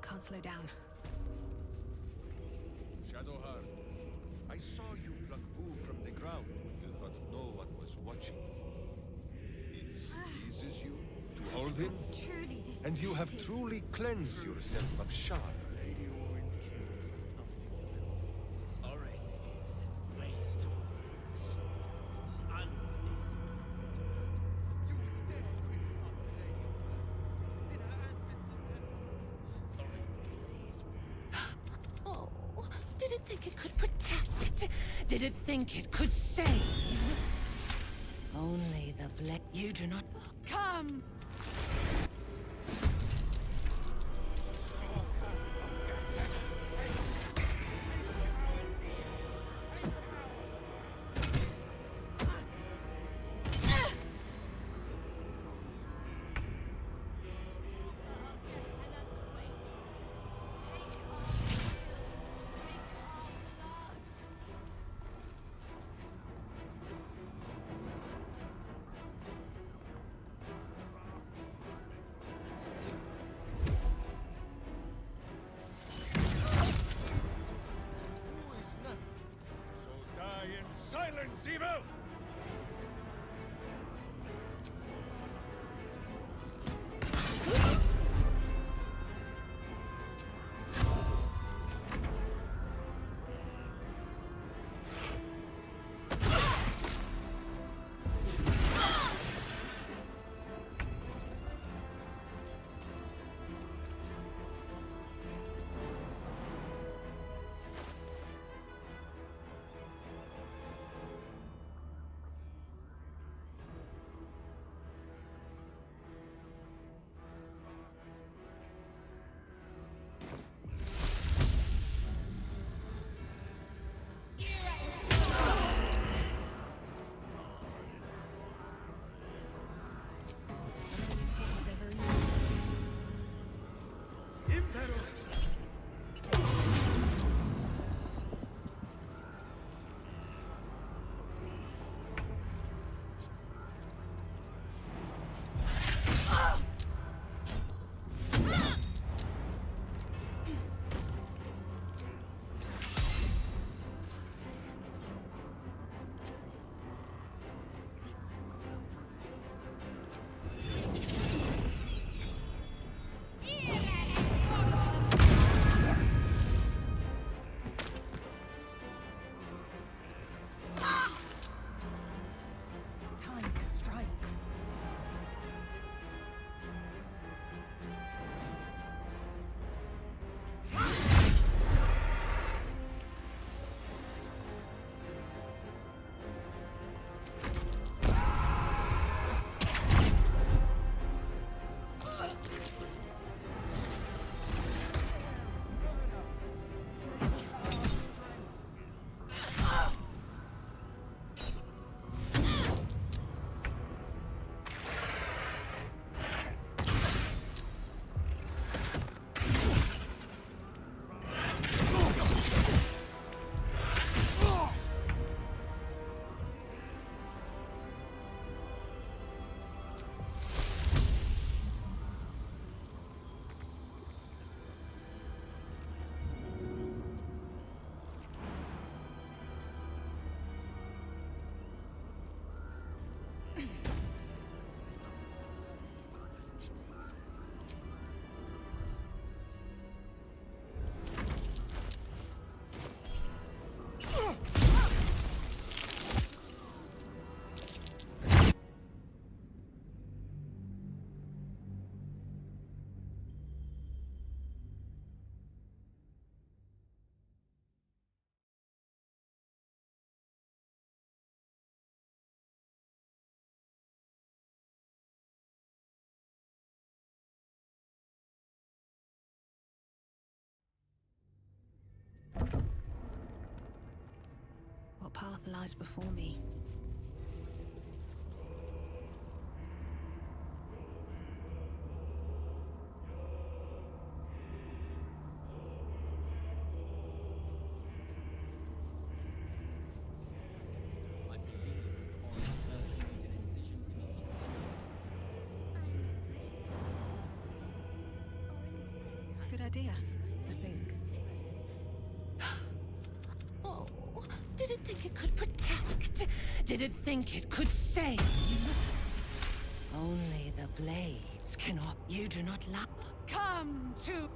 can't slow down. Shadowheart, I saw you pluck Boo from the ground when you thought no one was watching. It pleases you to hold him, Truly this and you have pity. truly cleansed yourself of Shar. Lady Owen's kills are something to behold. Orin is waste of words. Undisciplined. You would dare to insult Lady Owen in her ancestors' temple? Orin, please. Oh, did it think it could protect? Did it think it could save? Only the black. You do not come. So die in silence, evil! Time to strike. What path lies before me? Good idea, I think. Oh, did it think it could protect? Did it think it could save? Only the blades cannot. You do not love. Come to.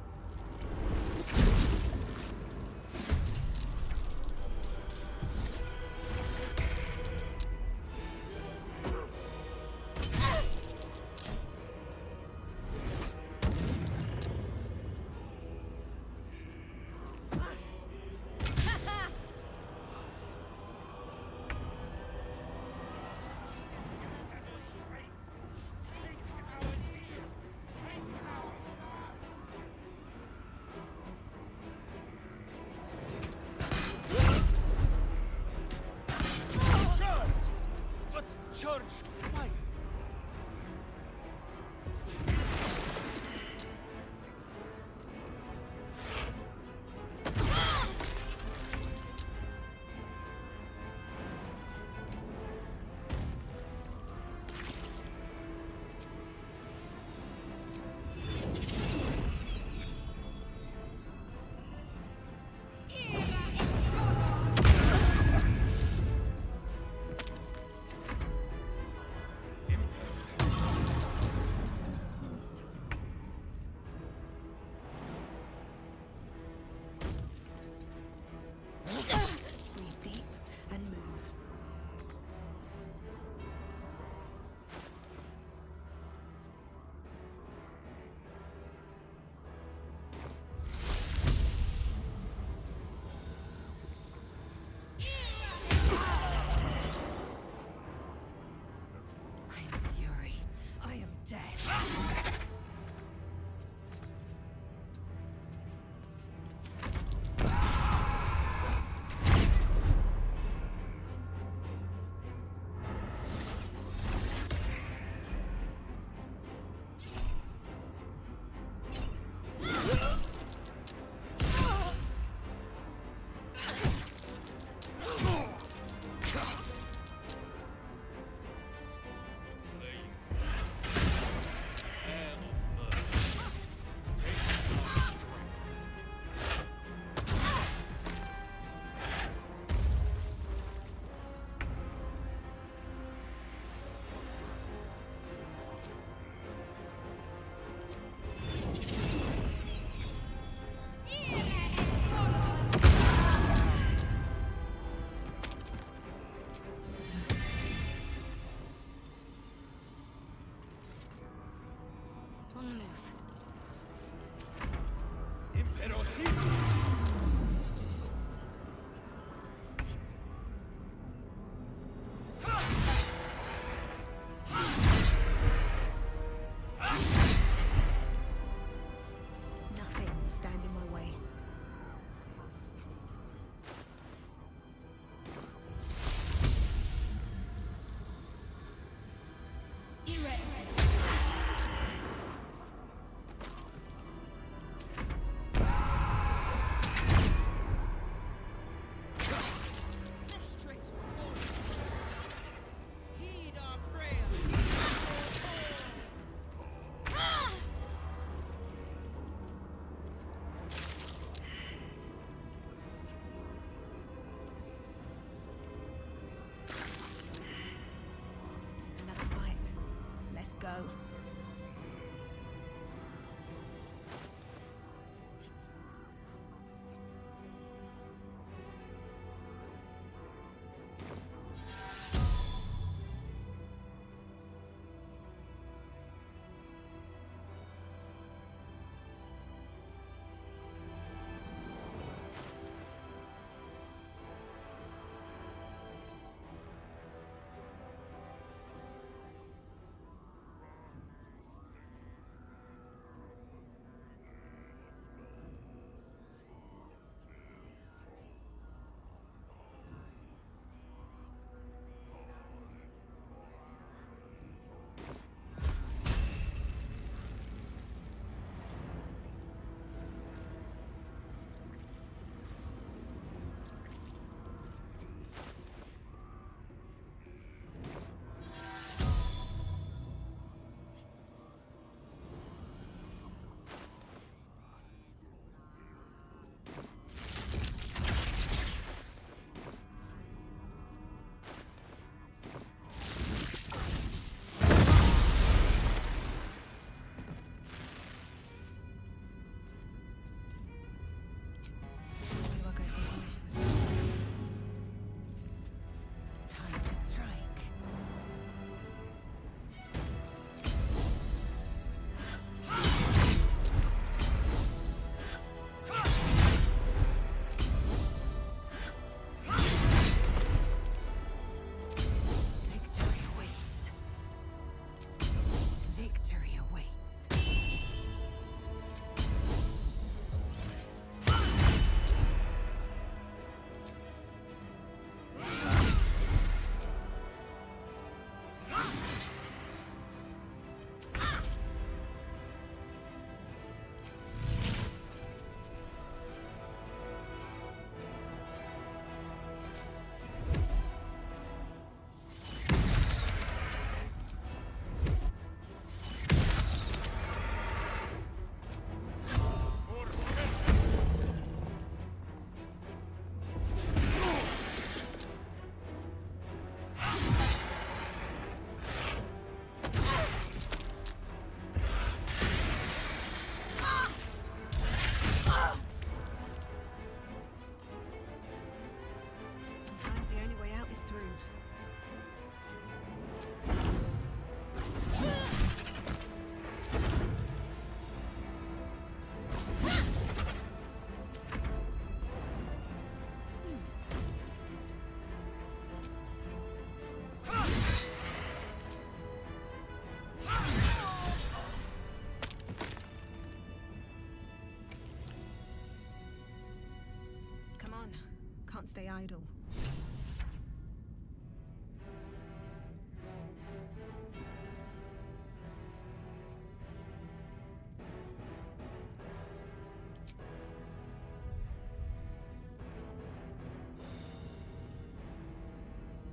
can't stay idle.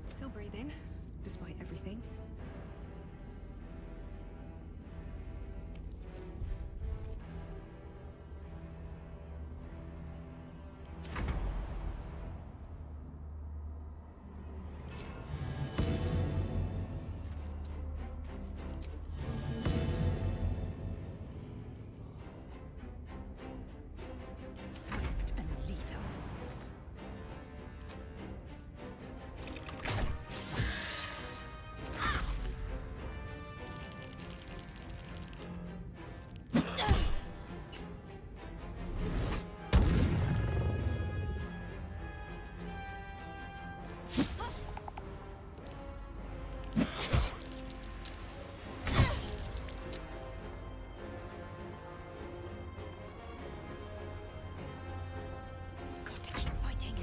Still breathing, despite everything. Swift and lethal. Got to keep fighting.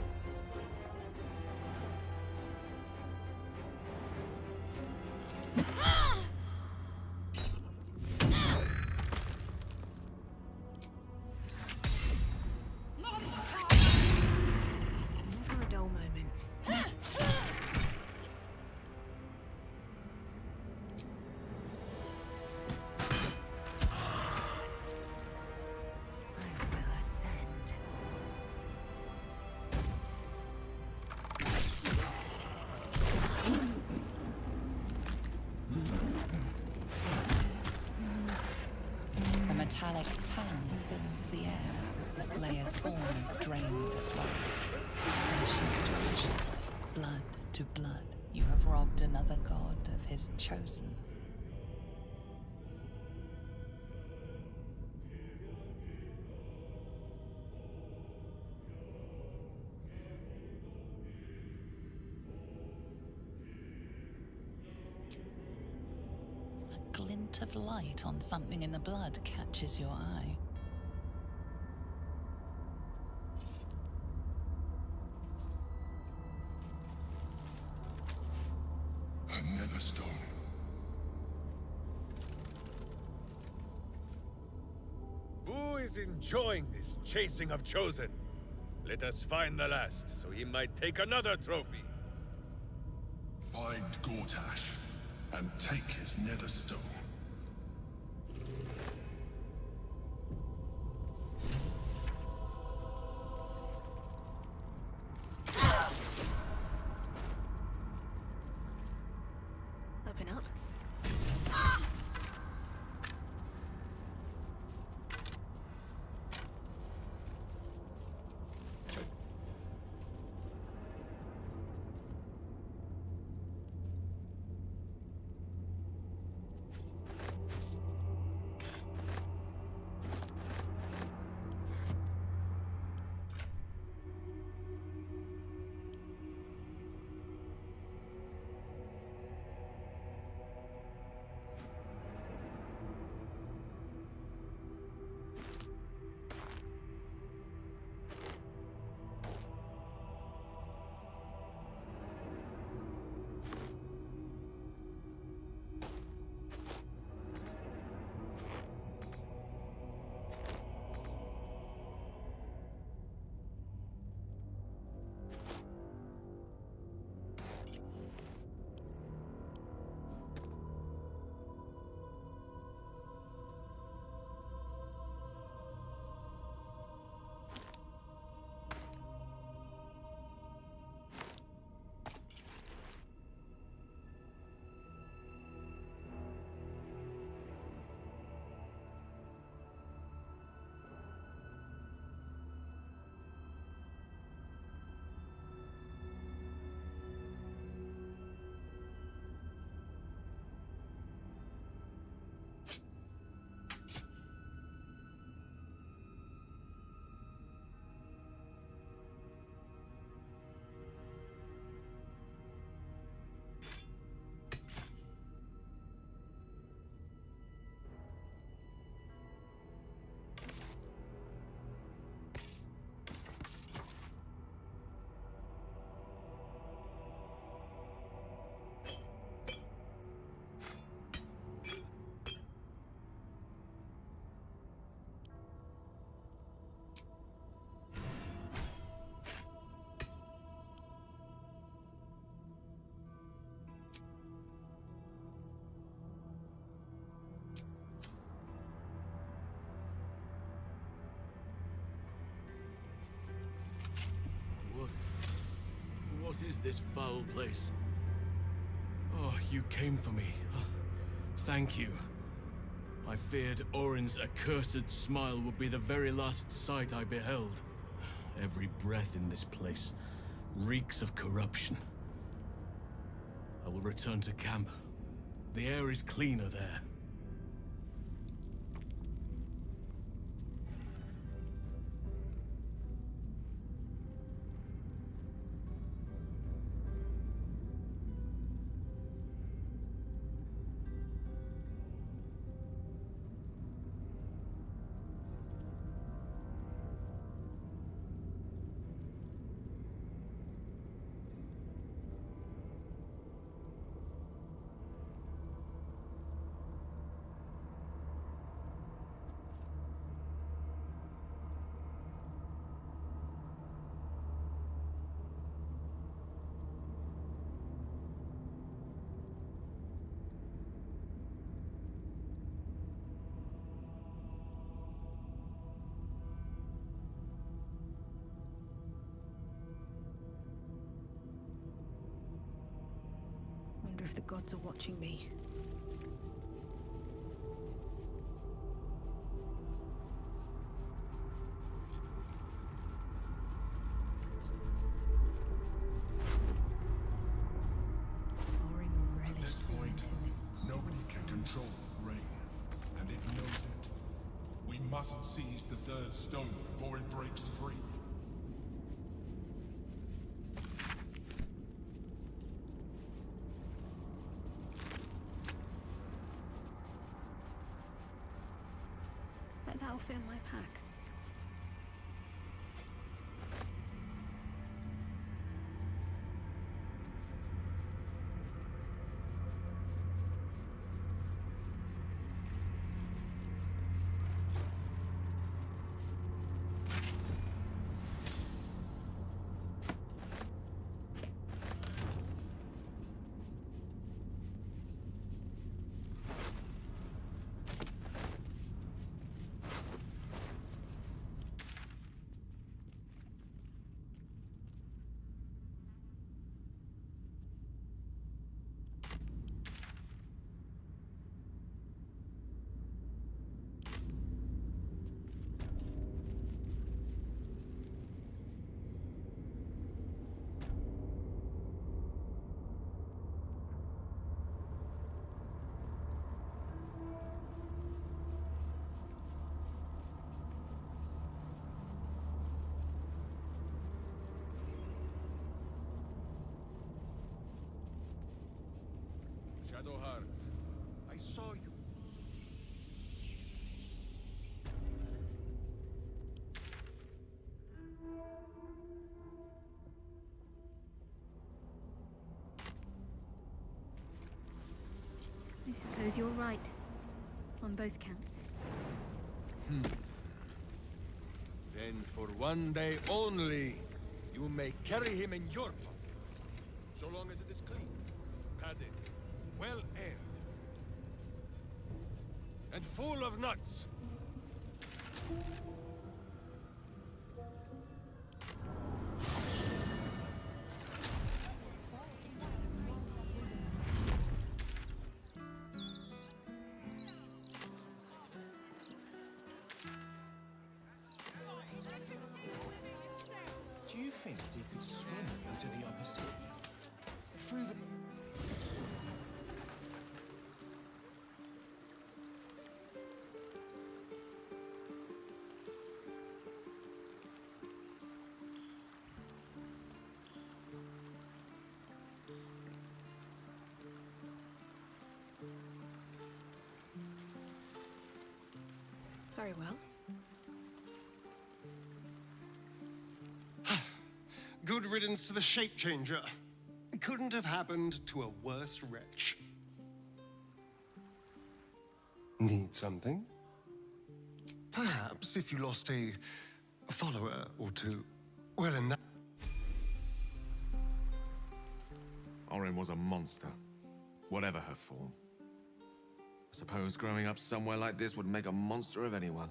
Never a dull moment. I will ascend. A metallic tongue fills the air as the Slayer's form is drained of life. Ashes to ashes, blood to blood, you have robbed another god of his chosen. A glint of light on something in the blood catches your eye. Another stone. Who is enjoying this chasing of Chosen? Let us find the last, so he might take another trophy. Find Gortash and take his nether stone. Open up. this foul place. Oh, you came for me. Thank you. I feared Orin's accursed smile would be the very last sight I beheld. Every breath in this place reeks of corruption. I will return to camp. The air is cleaner there. Wonder if the gods are watching me. At this point, nobody can control rain, and it knows it. We must seize the third stone before it breaks free. Bet that'll fit in my pack. Shadowheart, I saw you. I suppose you're right. On both counts. Then for one day only, you may carry him in your pocket. So long as it is clean, padded, well aired, and full of nuts. Do you think we could swim into the upper sea? Through the... Very well. Good riddance to the shape changer. Couldn't have happened to a worse wretch. Need something? Perhaps if you lost a follower or two. Well, in that... Orin was a monster, whatever her form. I suppose growing up somewhere like this would make a monster of anyone.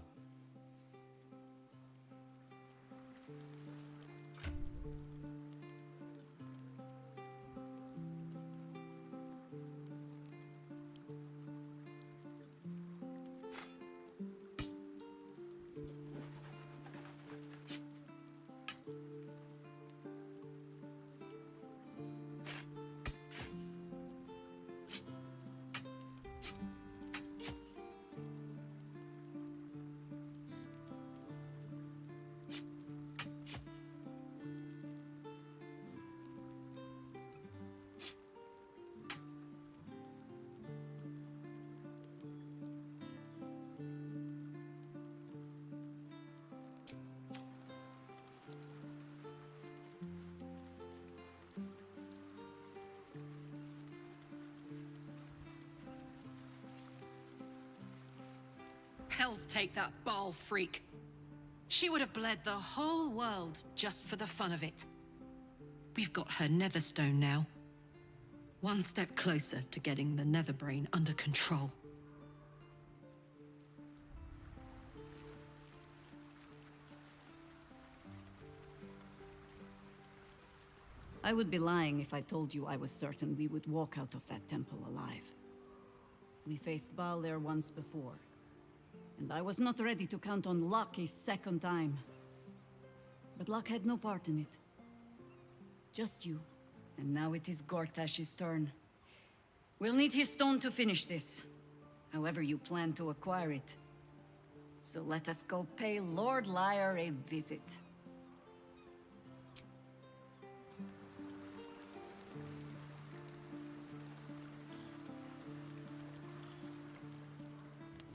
hell's take that Baal freak? She would have bled the whole world just for the fun of it. We've got her Netherstone now. One step closer to getting the Netherbrain under control. I would be lying if I told you I was certain we would walk out of that temple alive. We faced Baldur once before, and I was not ready to count on luck a second time. But luck had no part in it. Just you, and now it is Gortash's turn. We'll need his stone to finish this, however you plan to acquire it. So let us go pay Lord Liar a visit.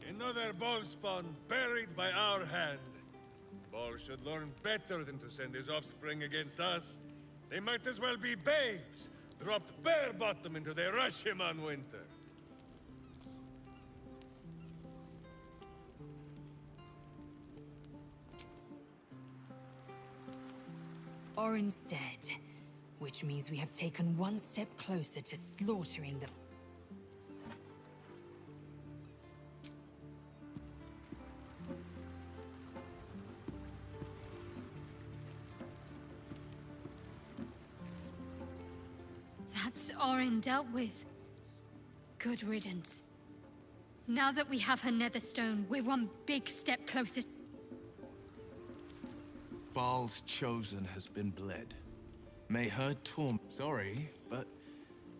Another ball spawn buried by our hand. Ball should learn better than to send his offspring against us. They might as well be babes, dropped bare bottom into the Rashiman winter. Orin's dead, which means we have taken one step closer to slaughtering the... That's Orin dealt with. Good riddance. Now that we have her Netherstone, we're one big step closer. Baal's chosen has been bled. May her torm... Sorry, but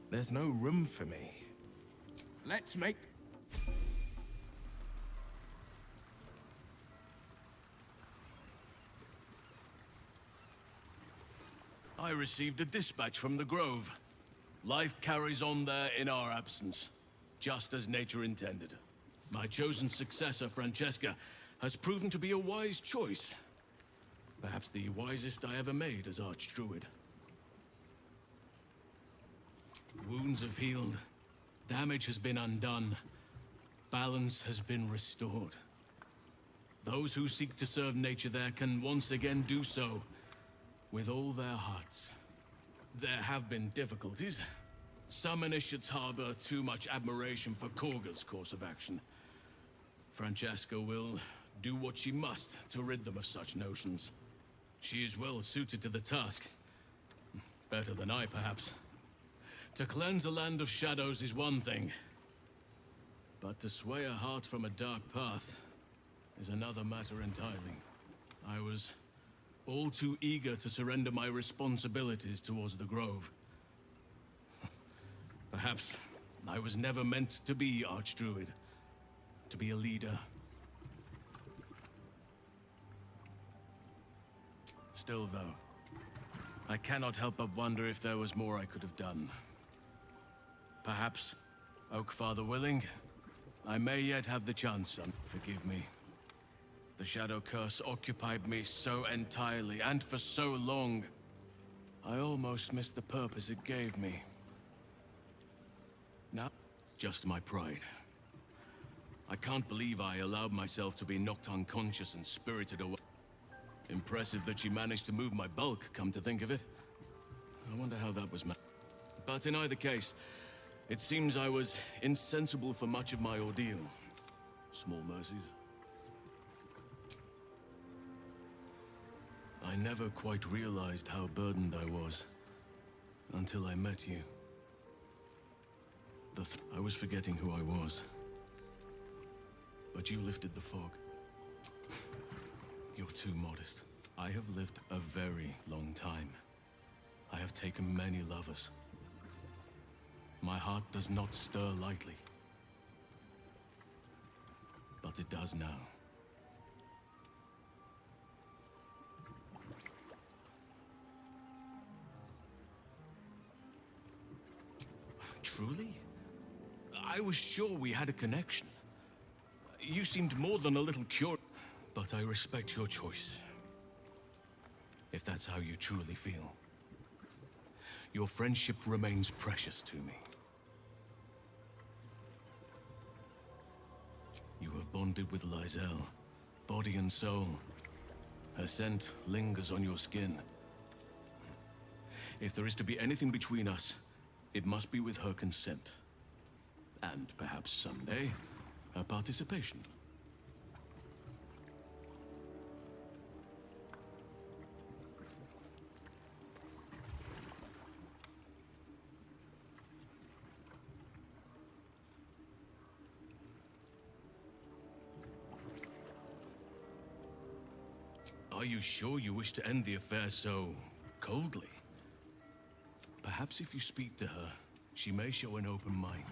there's no room for me. Let's make... I received a dispatch from the Grove. Life carries on there in our absence, just as nature intended. My chosen successor, Francesca, has proven to be a wise choice. Perhaps the wisest I ever made as Archdruid. Wounds have healed. Damage has been undone. Balance has been restored. Those who seek to serve nature there can once again do so with all their hearts. There have been difficulties. Some initiates harbor too much admiration for Korga's course of action. Francesca will do what she must to rid them of such notions. She is well suited to the task. Better than I, perhaps. To cleanse a land of shadows is one thing, but to sway a heart from a dark path is another matter entirely. I was all too eager to surrender my responsibilities towards the Grove. Perhaps I was never meant to be Archdruid, to be a leader. Still, though, I cannot help but wonder if there was more I could have done. Perhaps, Oakfather willing, I may yet have the chance, son. Forgive me. The Shadow Curse occupied me so entirely, and for so long, I almost missed the purpose it gave me. Now, just my pride. I can't believe I allowed myself to be knocked unconscious and spirited away. Impressive that she managed to move my bulk, come to think of it. I wonder how that was But in either case, it seems I was insensible for much of my ordeal. Small mercies. I never quite realized how burdened I was, until I met you. I was forgetting who I was. But you lifted the fog. You're too modest. I have lived a very long time. I have taken many lovers. My heart does not stir lightly. But it does now. Truly? I was sure we had a connection. You seemed more than a little curious, but I respect your choice. If that's how you truly feel. Your friendship remains precious to me. You have bonded with Lizelle, body and soul. Her scent lingers on your skin. If there is to be anything between us, it must be with her consent. And perhaps someday, her participation. Are you sure you wish to end the affair so coldly? Perhaps if you speak to her, she may show an open mind.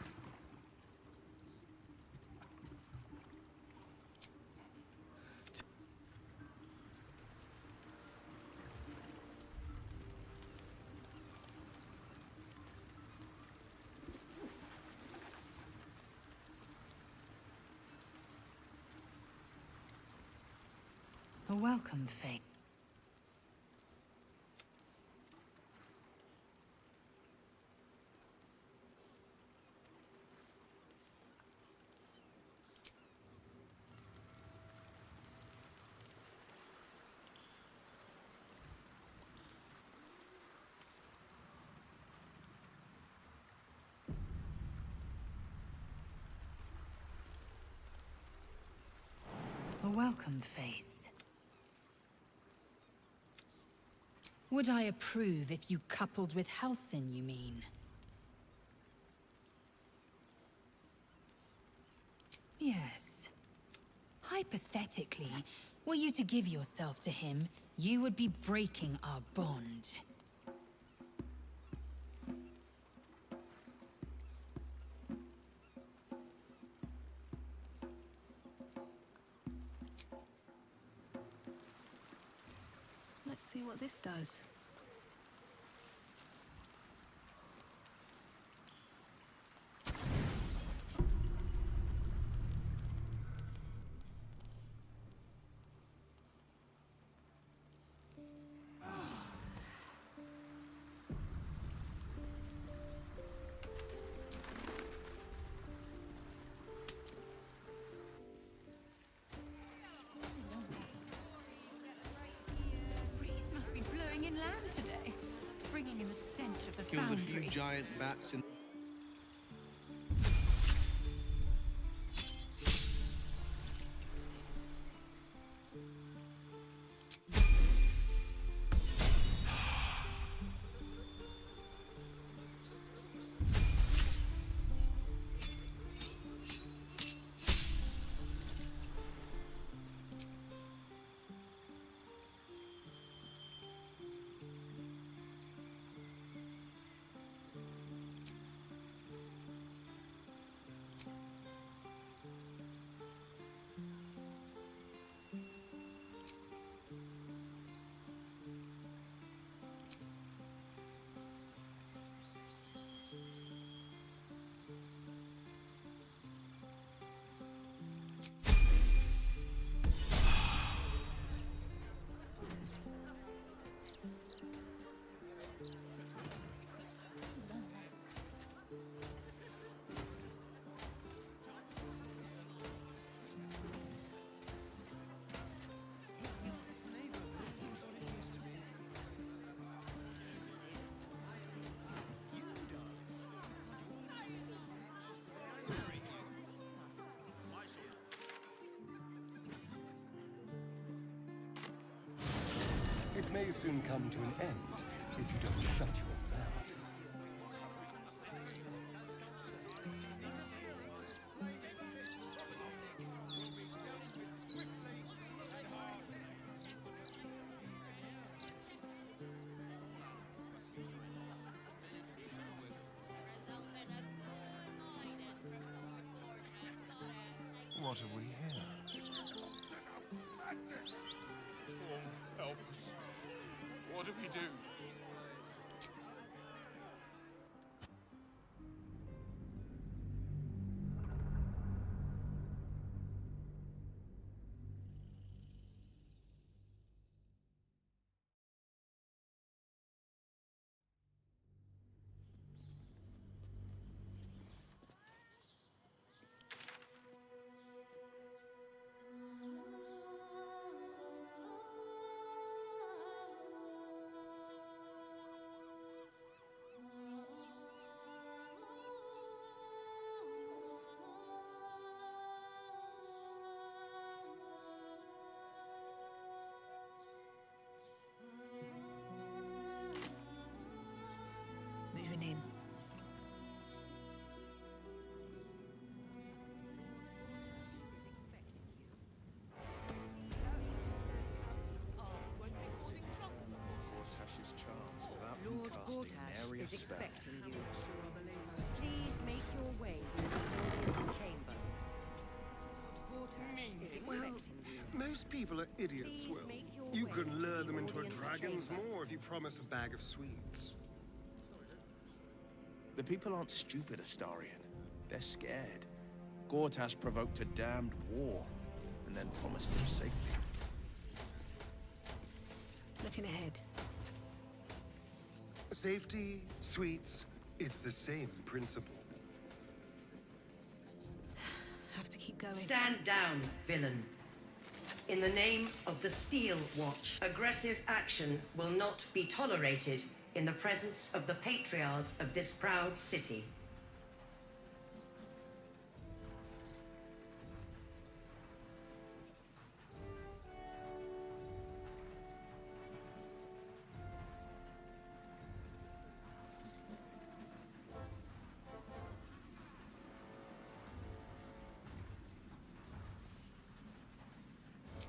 A welcome fate. A welcome face. Would I approve if you coupled with Halsin, you mean? Yes. Hypothetically, were you to give yourself to him, you would be breaking our bond. Let's see what this does. Inland today, bringing in the stench of the Killed a few foundry. giant bats in... It may soon come to an end if you don't shut your mouth. What have we here? Help us. What do we do? is spell. expecting you. Please make your way to the audience chamber. Gortash is expecting you. Most people are idiots, Will. You can lure them into a dragon's maw if you promise a bag of sweets. The people aren't stupid, Astarion. They're scared. Gortash provoked a damned war, and then promised them safety. Looking ahead. Safety, sweets, it's the same principle. Have to keep going. Stand down, villain. In the name of the Steel Watch, aggressive action will not be tolerated in the presence of the patriarchs of this proud city.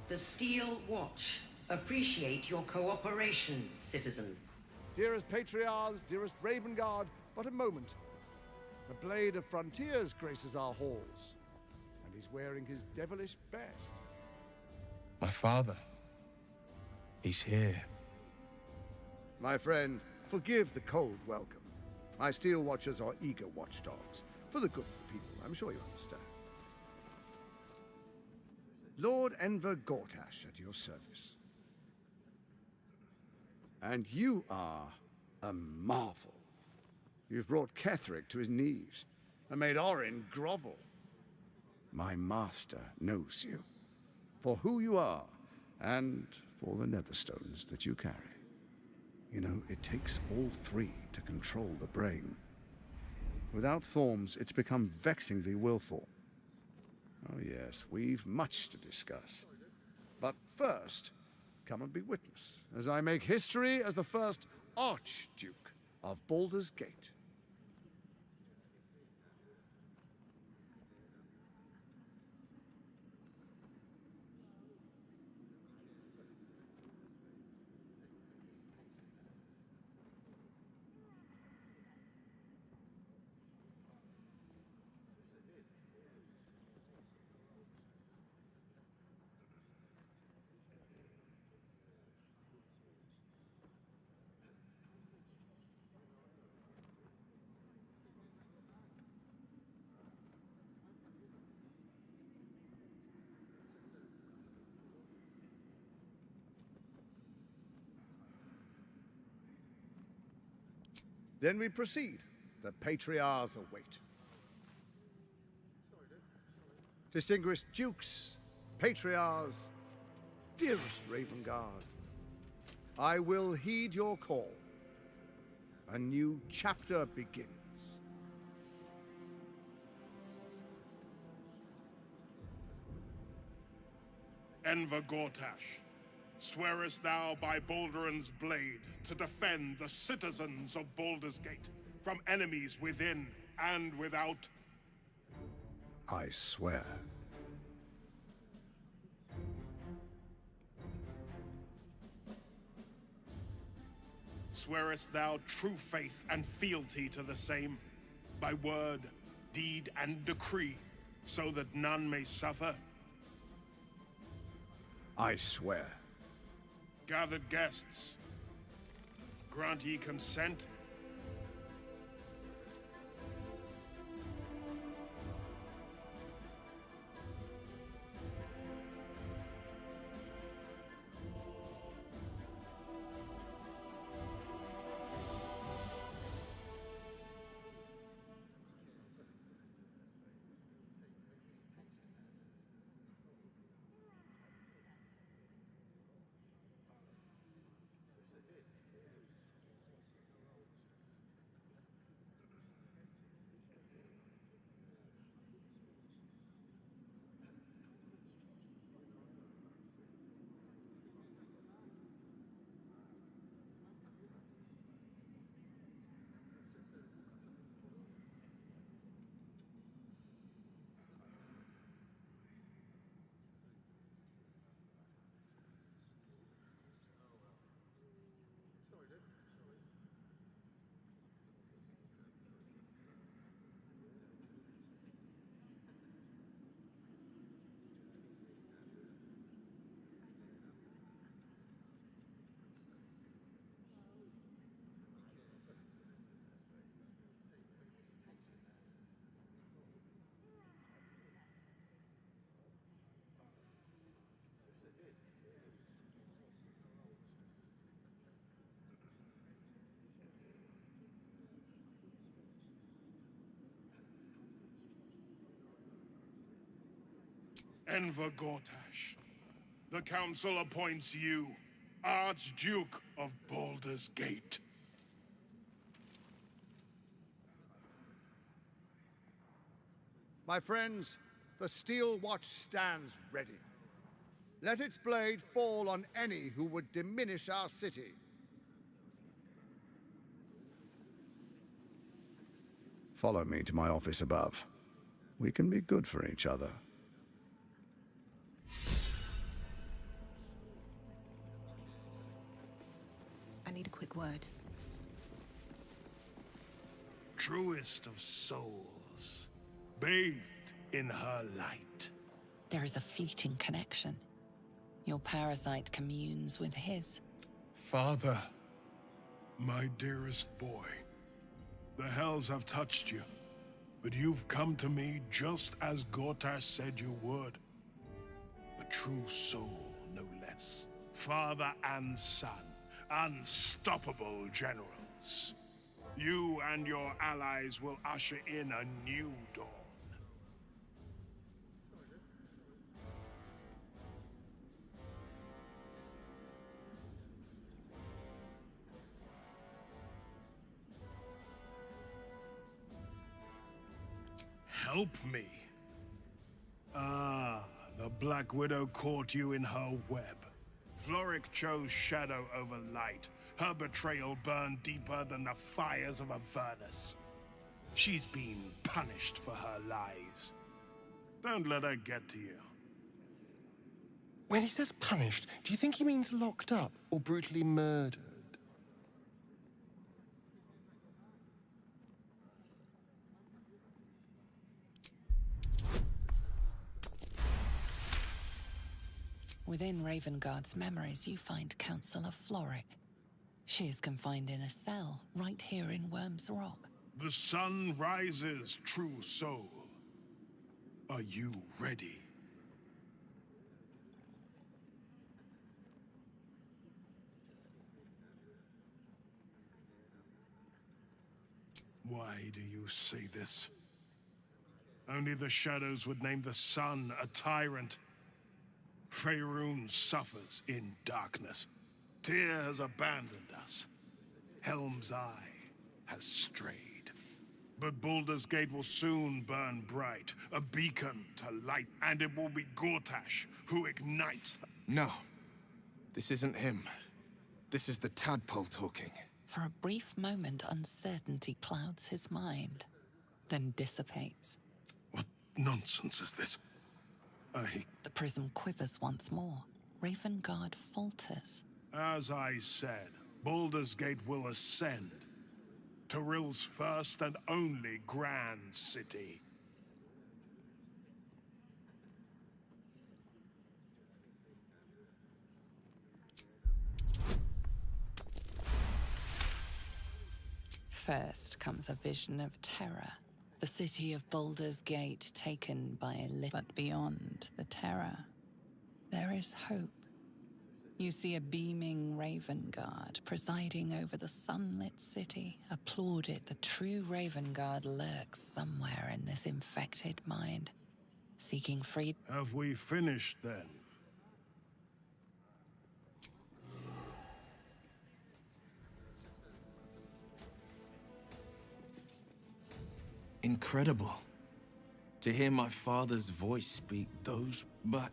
The Steel Watch appreciate your cooperation, citizen. Dearest Patriarchs, dearest Raven Guard, but a moment. The Blade of Frontiers graces our halls, and he's wearing his devilish best. My father. He's here. My friend, forgive the cold welcome. My Steel Watchers are eager watchdogs, for the good of the people, I'm sure you understand. Lord Enver Gortash at your service. And you are a marvel. You've brought Ketheric to his knees, and made Orin grovel. My master knows you, for who you are, and for the Netherstones that you carry. You know, it takes all three to control the brain. Without Thorms, it's become vexingly willful. Oh yes, we've much to discuss. But first, come and be witness, as I make history as the first Archduke of Baldur's Gate. Then we proceed. The Patriarchs await. Distinguished Dukes, Patriarchs, dearest Raven Guard, I will heed your call. A new chapter begins. Enver Gortash, swearest thou by Balduran's blade to defend the citizens of Baldur's Gate from enemies within and without? I swear. Swearest thou true faith and fealty to the same, by word, deed, and decree, so that none may suffer? I swear. Gathered guests, grant ye consent? Enver Gortash, the Council appoints you Archduke of Baldur's Gate. My friends, the Steel Watch stands ready. Let its blade fall on any who would diminish our city. Follow me to my office above. We can be good for each other. I need a quick word. Truest of souls, bathed in her light. There is a fleeting connection. Your parasite communes with his. Father, my dearest boy, the hells have touched you, but you've come to me just as Gortash said you would. A true soul, no less. Father and son, unstoppable generals. You and your allies will usher in a new dawn. Help me. Ah, the Black Widow caught you in her web. Floric chose shadow over light. Her betrayal burned deeper than the fires of Avernus. She's been punished for her lies. Don't let her get to you. When he says punished, do you think he means locked up or brutally murdered? Within Ravengard's memories, you find Councillor Floric. She is confined in a cell right here in Worm's Rock. The sun rises, true soul. Are you ready? Why do you say this? Only the shadows would name the sun a tyrant. Faerun suffers in darkness. Tyr has abandoned us. Helm's Eye has strayed. But Baldur's Gate will soon burn bright, a beacon to light, and it will be Gortash who ignites them. No. This isn't him. This is the tadpole talking. For a brief moment, uncertainty clouds his mind, then dissipates. What nonsense is this? The prism quivers once more. Ravengard falters. As I said, Baldur's Gate will ascend. Tyrill's first and only grand city. First comes a vision of terror. The city of Baldur's Gate taken by a but beyond the terror, there is hope. You see a beaming Ravengard presiding over the sunlit city, applauded. The true Ravengard lurks somewhere in this infected mind, seeking freedom. Have we finished then? Incredible. To hear my father's voice speak those, but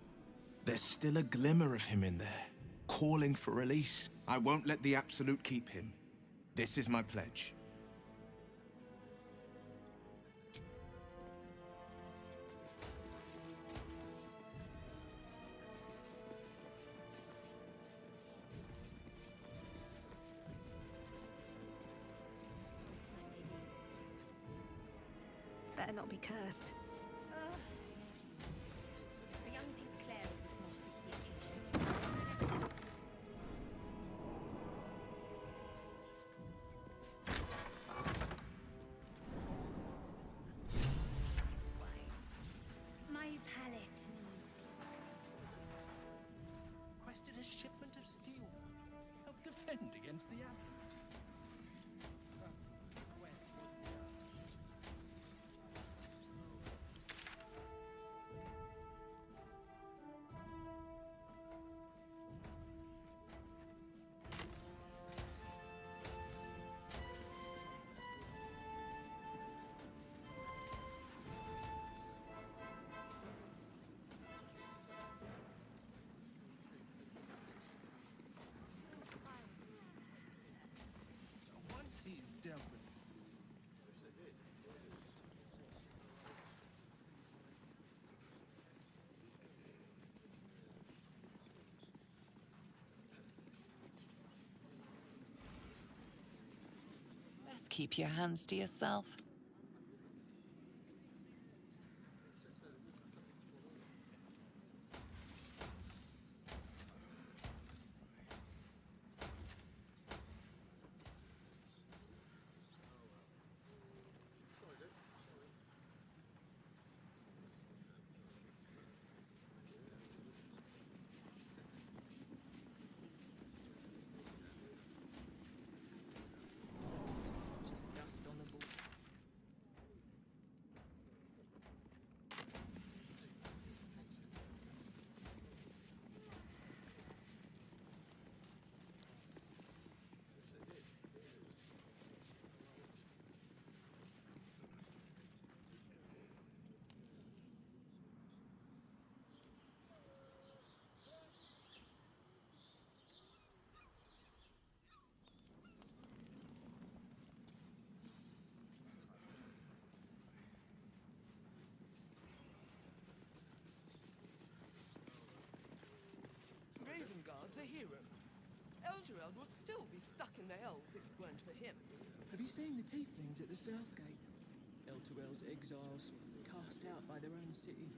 there's still a glimmer of him in there, calling for release. I won't let the Absolute keep him. This is my pledge. Better not be cursed. A young pink cleric would more suit the occasion. My palate needs Quested a shipment of steel. Help defend against the Abducted. keep your hands to yourself. Just dust on the board. Ravengard's a hero. Eltureld would still be stuck in the Hells if it weren't for him. Have you seen the tieflings at the South Gate? Elturel's exiles, cast out by their own city.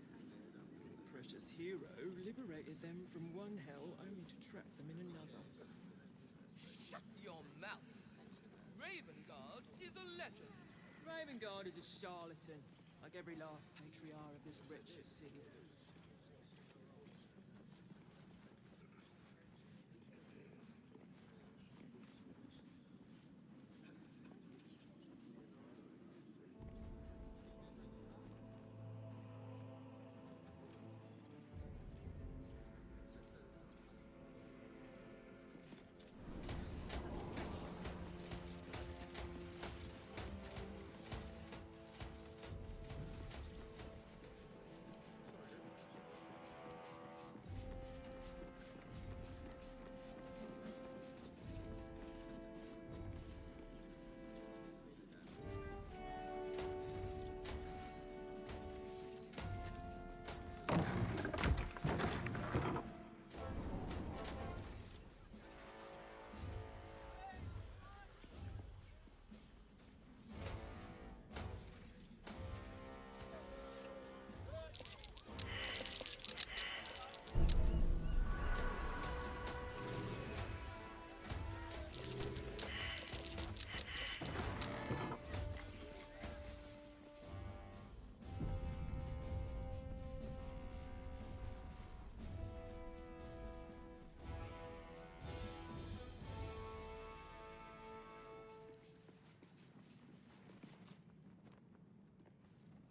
Your precious hero liberated them from one hell only to trap them in another. Shut your mouth! Ravengard is a legend. Ravengard is a charlatan, like every last patriarch of this wretched city.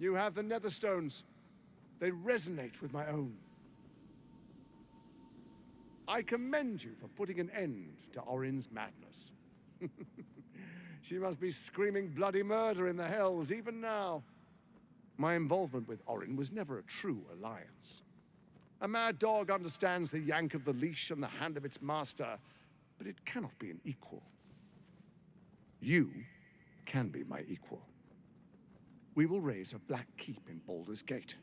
You have the Netherstones. They resonate with my own. I commend you for putting an end to Orin's madness. She must be screaming bloody murder in the Hells even now. My involvement with Orin was never a true alliance. A mad dog understands the yank of the leash and the hand of its master, but it cannot be an equal. You can be my equal. We will raise a black keep in Baldur's Gate.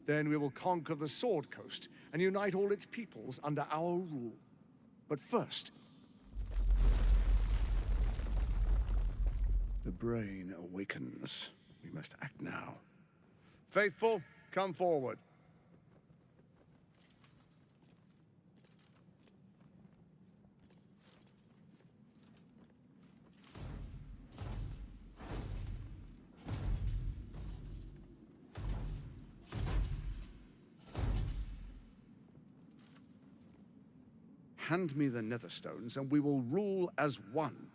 Then we will conquer the Sword Coast and unite all its peoples under our rule. But first, the brain awakens. We must act now. Faithful, come forward. Hand me the Netherstones, and we will rule as one.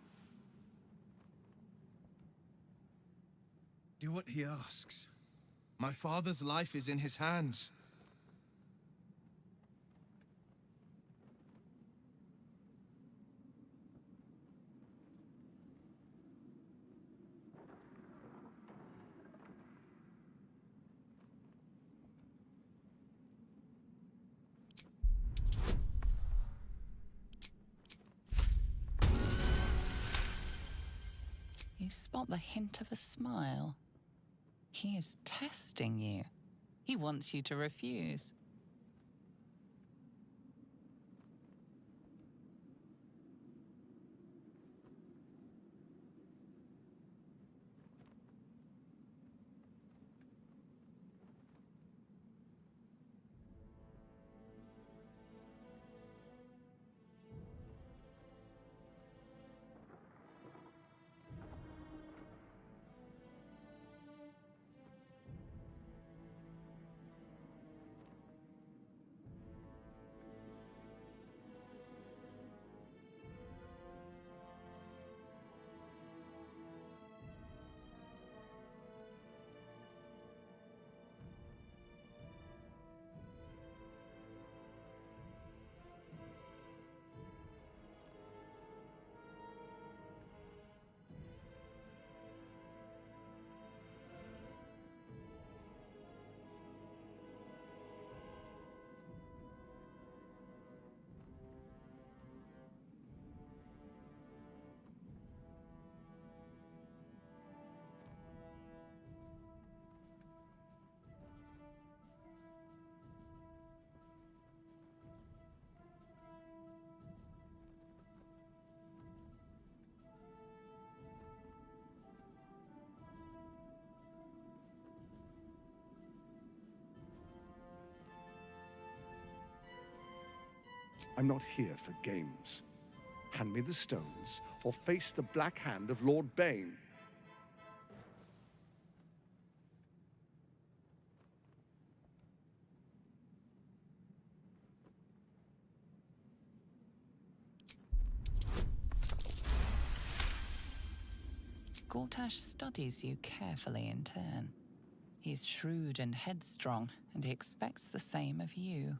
Do what he asks. My father's life is in his hands. You spot the hint of a smile. He is testing you. He wants you to refuse. I'm not here for games. Hand me the stones, or face the black hand of Lord Bane. Gortash studies you carefully in turn. He's shrewd and headstrong, and he expects the same of you.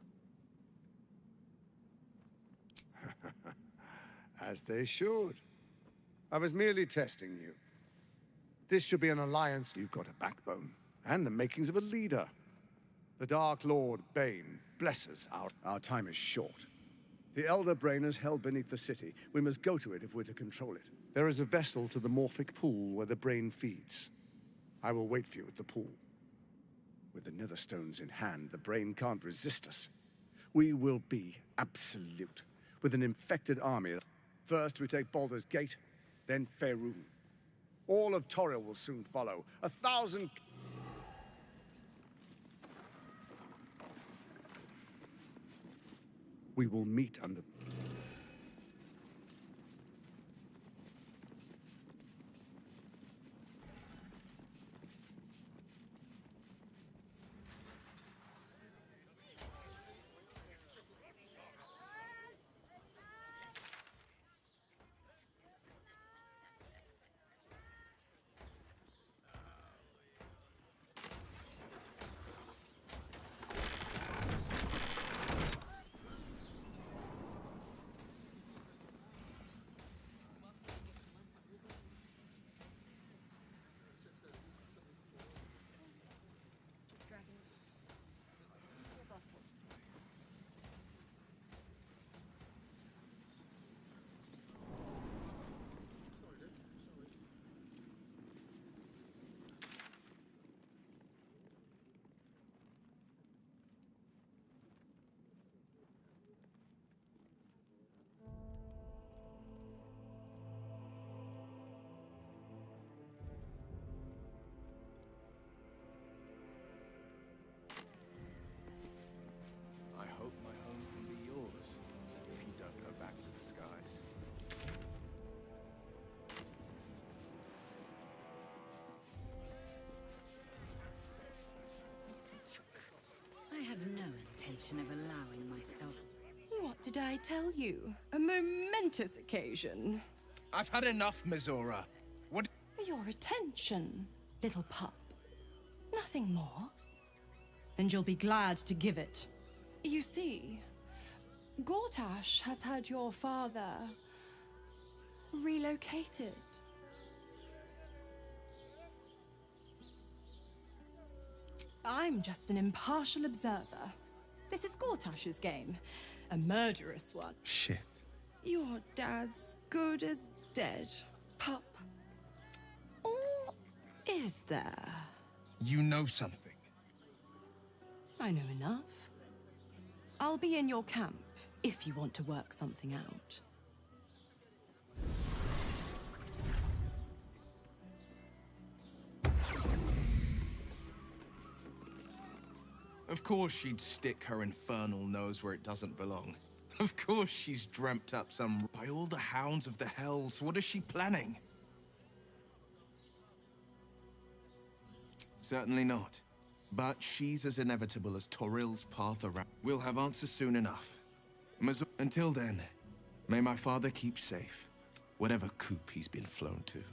As they should. I was merely testing you. This should be an alliance. You've got a backbone, and the makings of a leader. The Dark Lord Bane blesses our time is short. The Elder Brain is held beneath the city. We must go to it if we're to control it. There is a vessel to the Morphic pool where the brain feeds. I will wait for you at the pool. With the Netherstones in hand, the brain can't resist us. We will be absolute, with an infected army. First, we take Baldur's Gate, then Faerun. All of Toril will soon follow. 1,000... We will meet under... I hope my home can be yours, if you don't go back to the skies. I have no intention of allowing myself. What did I tell you? A momentous occasion. I've had enough, Mizora. What? Your attention, little pup. Nothing more. And you'll be glad to give it. You see, Gortash has had your father relocated. I'm just an impartial observer. This is Gortash's game. A murderous one. Shit. Your dad's good as dead, pup. Or is there? You know something. I know enough. I'll be in your camp if you want to work something out. Of course she'd stick her infernal nose where it doesn't belong. Of course she's dreamt up some... By all the hounds of the hells, what is she planning? Certainly not. But she's as inevitable as Toril's path around. We'll have answers soon enough. Until then, may my father keep safe, whatever coop he's been flown to.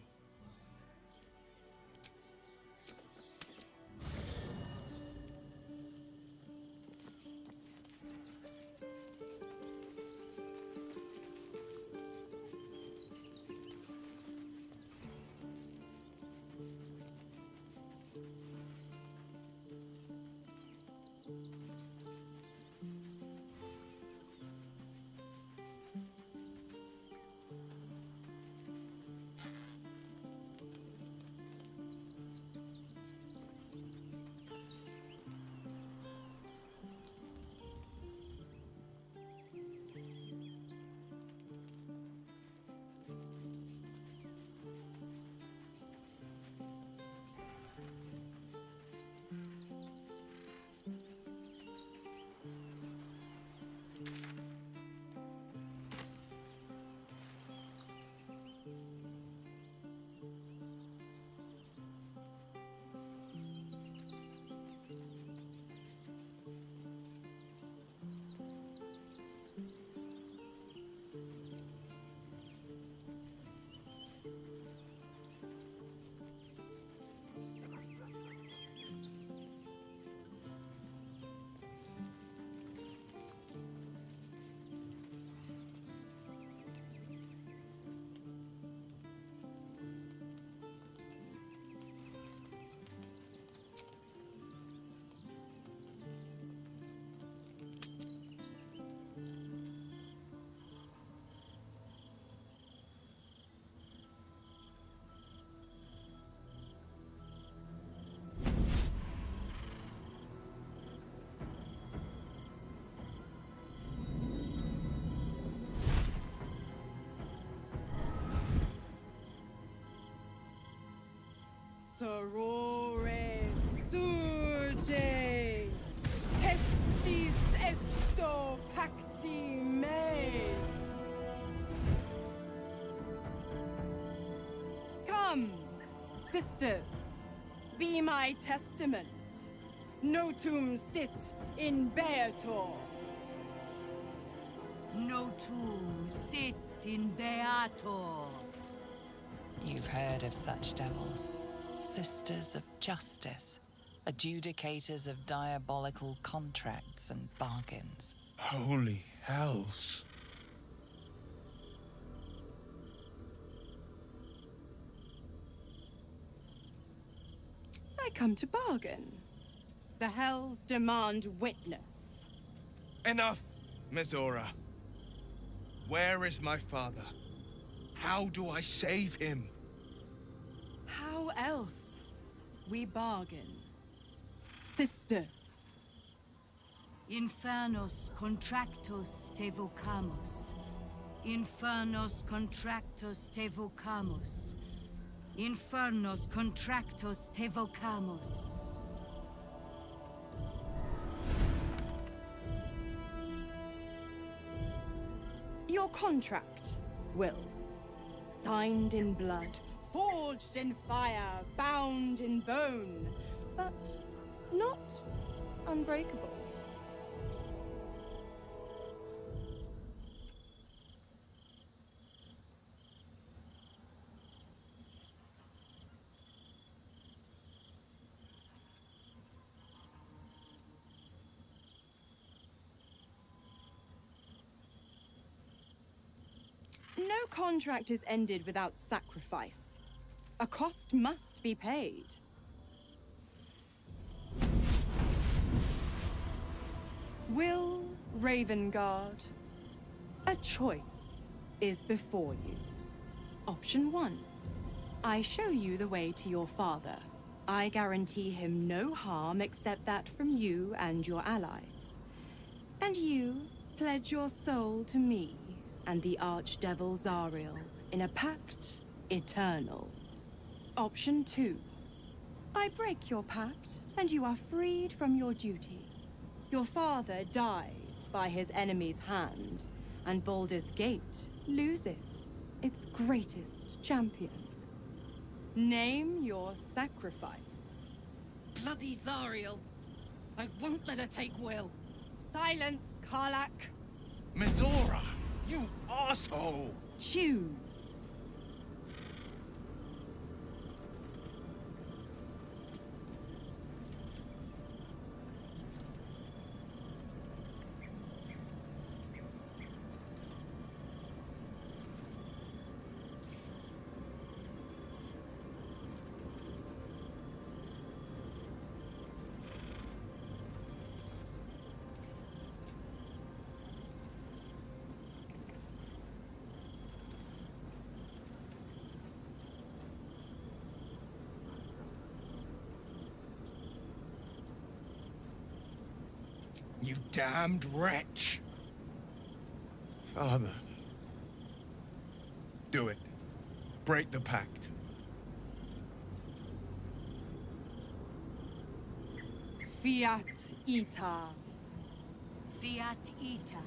Come, sisters, be my testament. Notum sit in Beator. Notum sit in Beator. You've heard of such devils. Sisters of justice. Adjudicators of diabolical contracts and bargains. Holy hells. I come to bargain. The hells demand witness. Enough, Mizora. Where is my father? How do I save him? How else? We bargain. Sisters. Infernos contractos te vocamus. Infernos contractos te vocamus. Infernos contractos te vocamus. Your contract, Will. Signed in blood, forged in fire, bound in bone, but not unbreakable. No contract is ended without sacrifice. A cost must be paid. Will Ravengard, a choice is before you. Option 1. I show you the way to your father. I guarantee him no harm except that from you and your allies. And you pledge your soul to me and the Archdevil Zariel in a pact eternal. Option 2. I break your pact, and you are freed from your duty. Your father dies by his enemy's hand, and Baldur's Gate loses its greatest champion. Name your sacrifice. Bloody Zariel! I won't let her take Will. Silence, Karlak. Mizora! You asshole! Choose. You damned wretch! Father. Do it. Break the pact. Fiat ita. Fiat ita.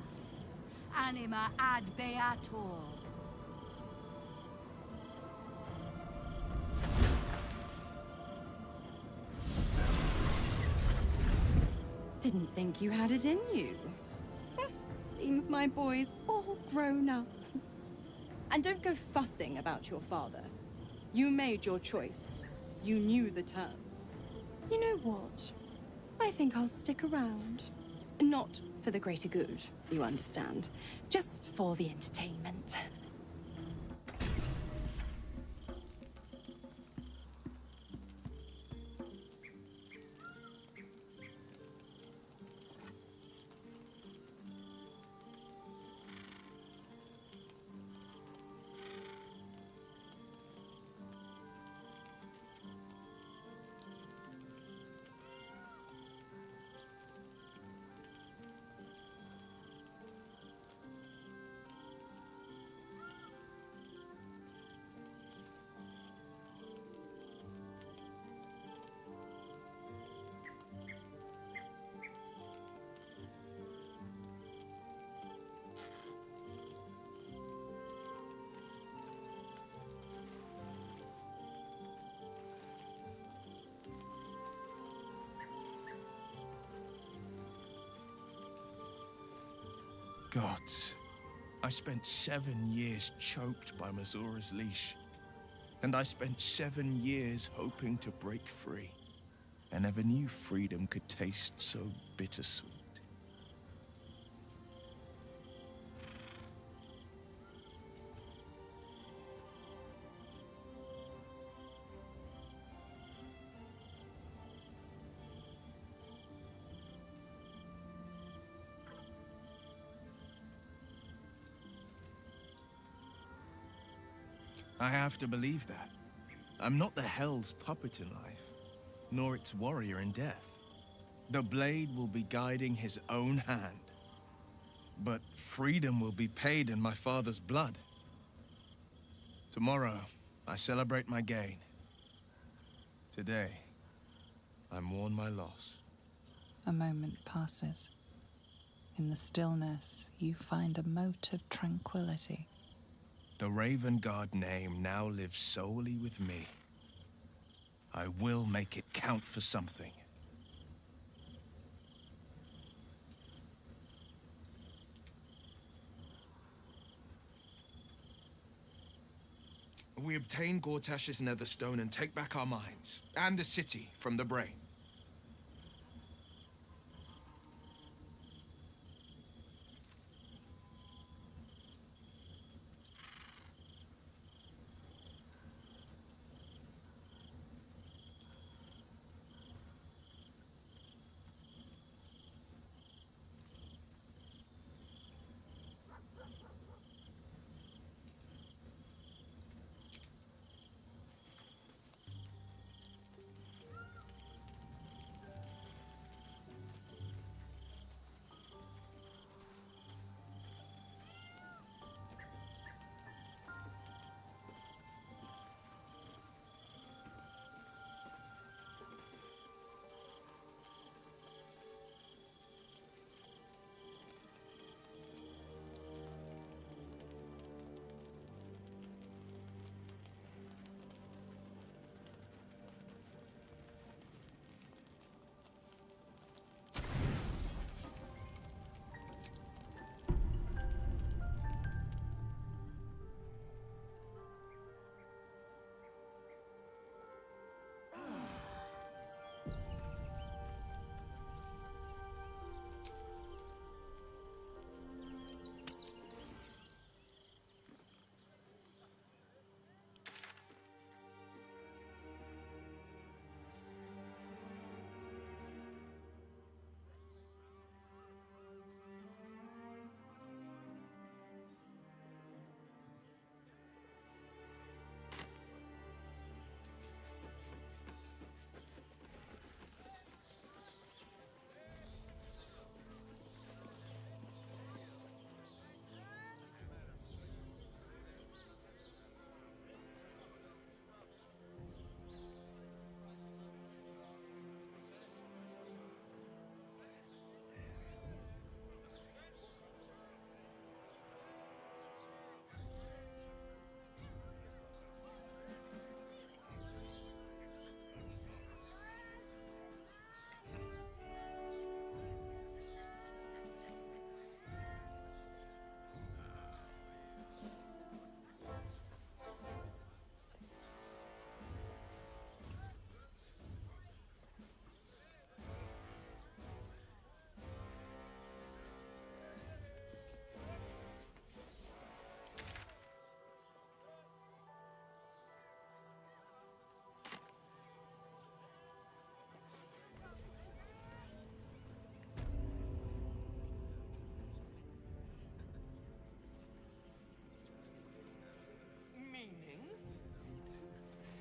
Anima ad beator. Didn't think you had it in you. Seems my boy's all grown up. And don't go fussing about your father. You made your choice. You knew the terms. You know what? I think I'll stick around. Not for the greater good, you understand. Just for the entertainment. Gods, I spent 7 years choked by Mazura's leash. And I spent 7 years hoping to break free. I never knew freedom could taste so bittersweet. I have to believe that. I'm not the Hell's puppet in life, nor its warrior in death. The blade will be guiding his own hand. But freedom will be paid in my father's blood. Tomorrow, I celebrate my gain. Today, I mourn my loss. A moment passes. In the stillness, you find a mote of tranquility. The Raven Guard name now lives solely with me. I will make it count for something. We obtain Gortash's Netherstone and take back our minds, and the city from the brain.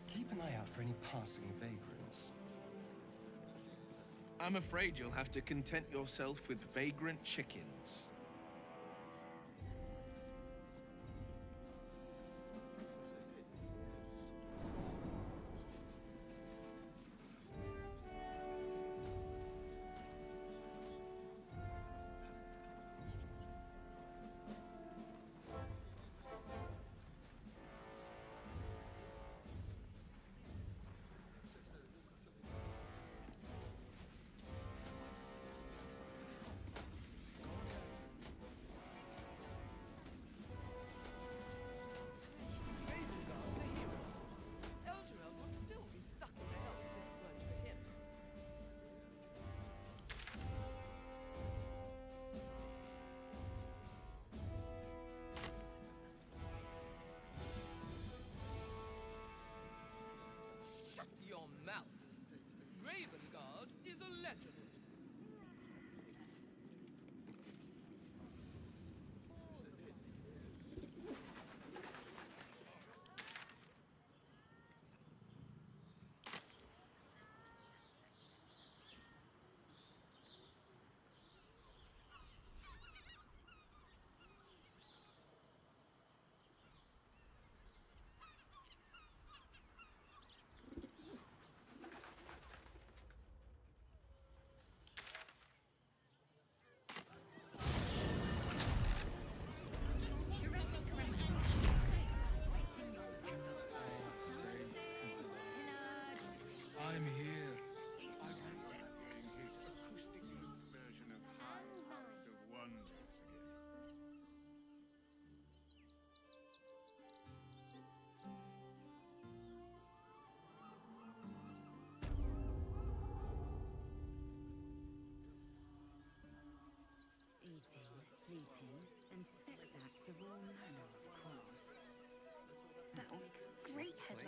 Keep an eye out for any passing vagrants. I'm afraid you'll have to content yourself with vagrant chickens.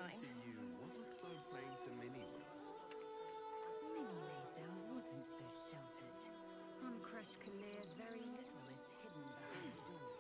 fine. To you wasn't so plain to Minnie. Minnie Maisel wasn't so sheltered. On Crush Kalir, very little is hidden behind doors.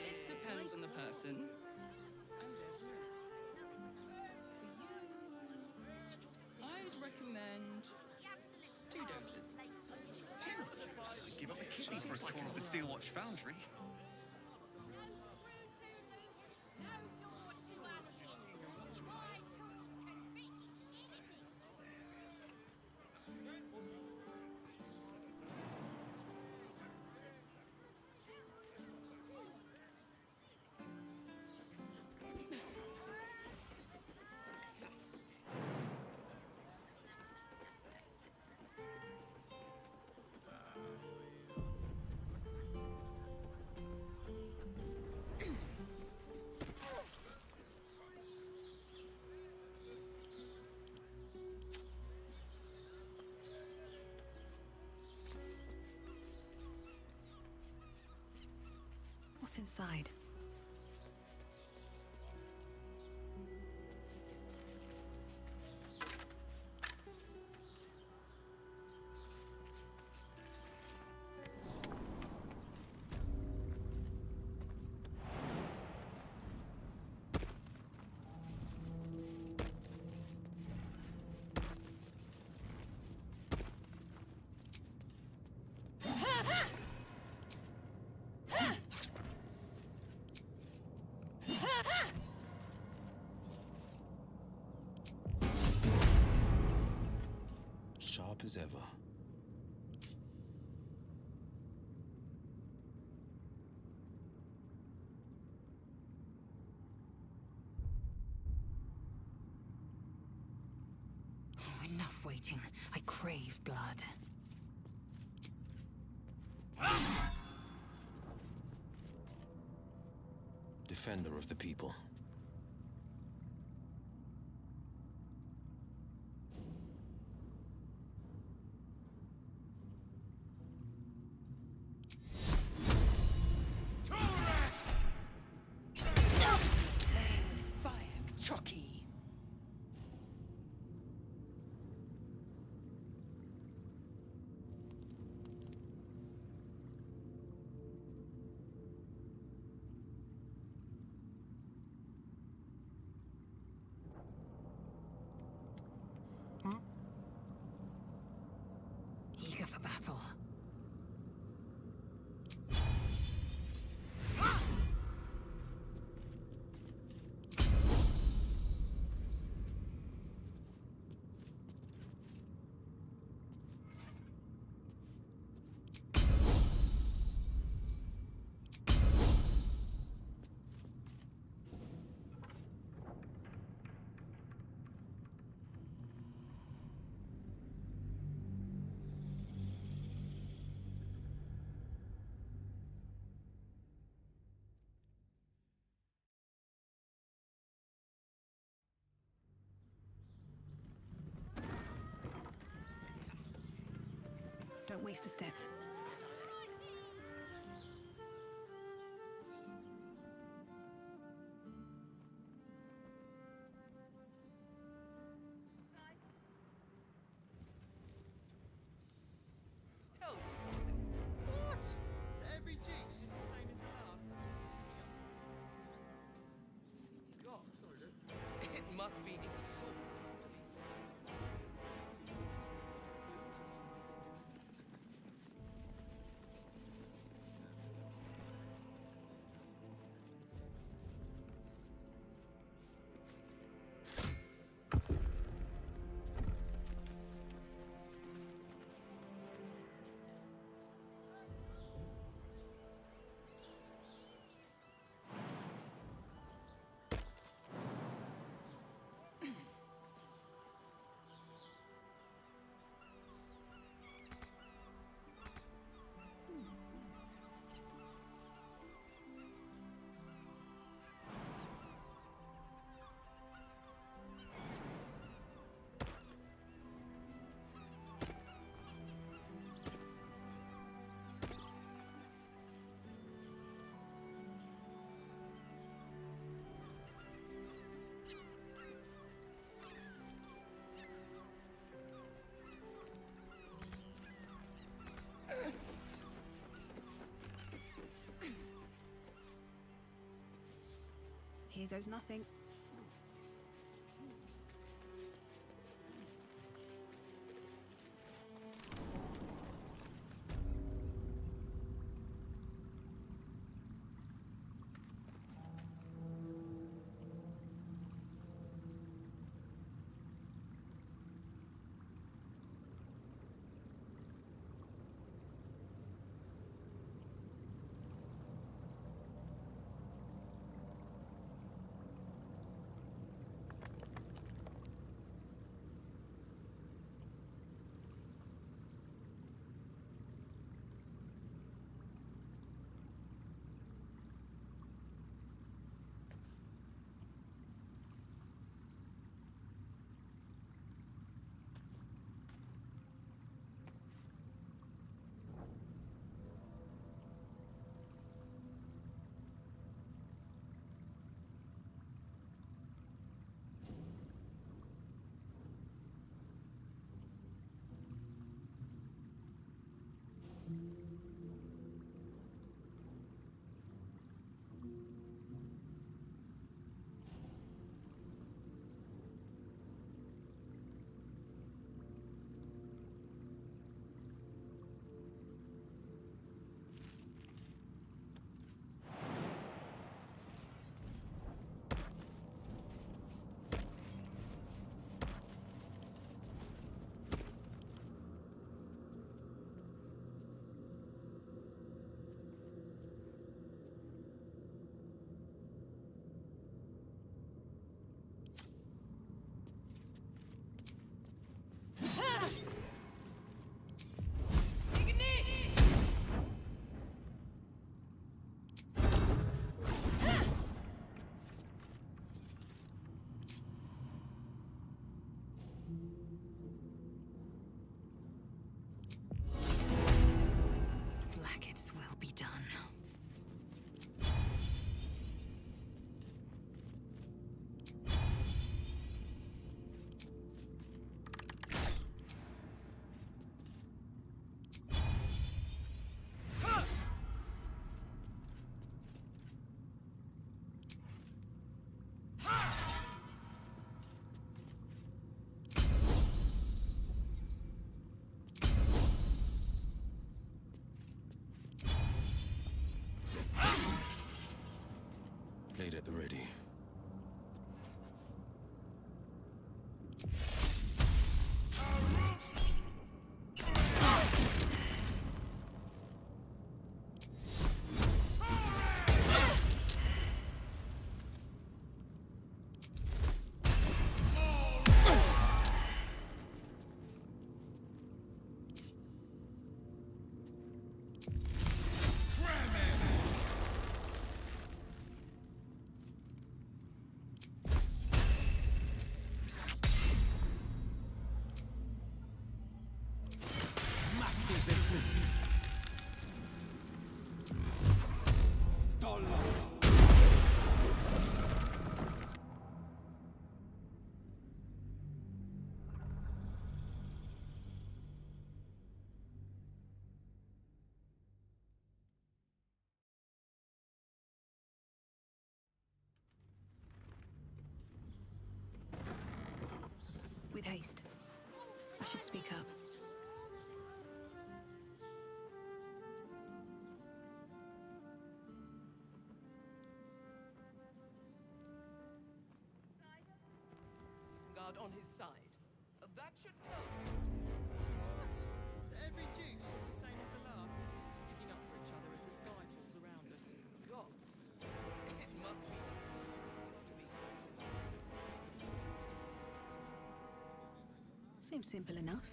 It depends on the person. I'd recommend 2 doses. Give up a kidney for a tour of the Steelwatch Foundry. What's inside? Sharp as ever. Enough waiting. I crave blood. Defender of the people. Chucky. Eager for battle. Don't waste a step. Here goes nothing. Blackets will be done. Blade at the ready. With haste. I should speak up. Guard on his side. That should tell. What? Every juice is the same as the last. Sticking up for each other if the sky falls around us. Gods. It must be the Seems simple enough.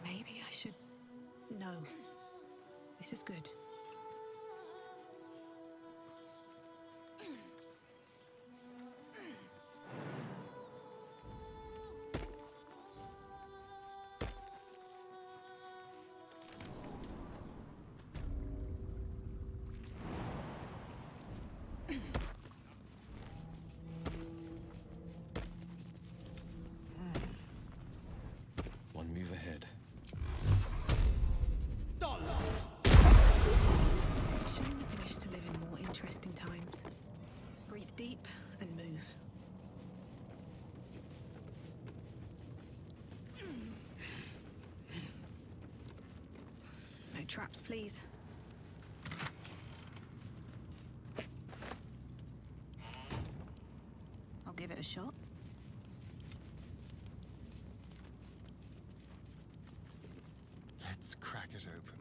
Maybe I should... No. This is good. traps, please. I'll give it a shot. Let's crack it open.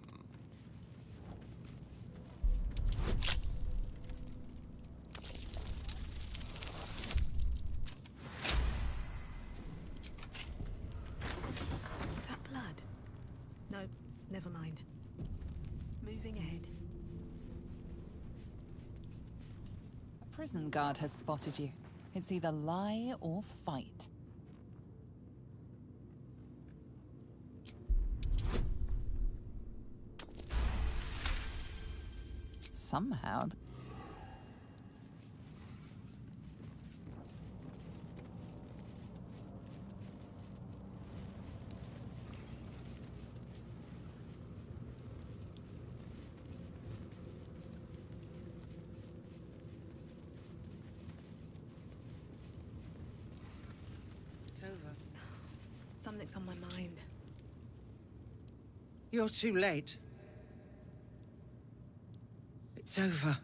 Is that blood? No, never mind. Moving ahead. A prison guard has spotted you. It's either lie or fight. Somehow... It's over. Something's on my mind. You're too late. It's over.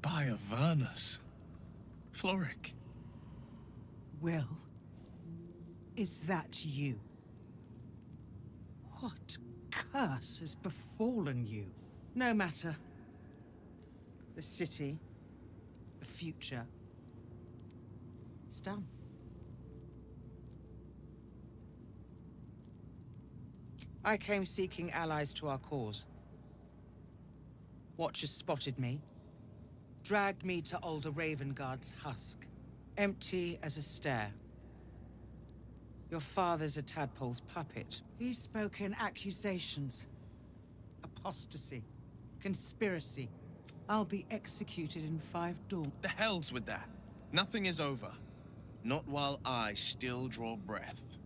By Avernus. Floric. Will, is that you? What curse has befallen you? No matter. The city, the future, it's done. I came seeking allies to our cause. Watchers spotted me, dragged me to Alder Ravengard's husk, empty as a stare. Your father's a tadpole's puppet. He's spoken accusations, apostasy, conspiracy. I'll be executed in 5 dawn. The hell's with that? Nothing is over. Not while I still draw breath.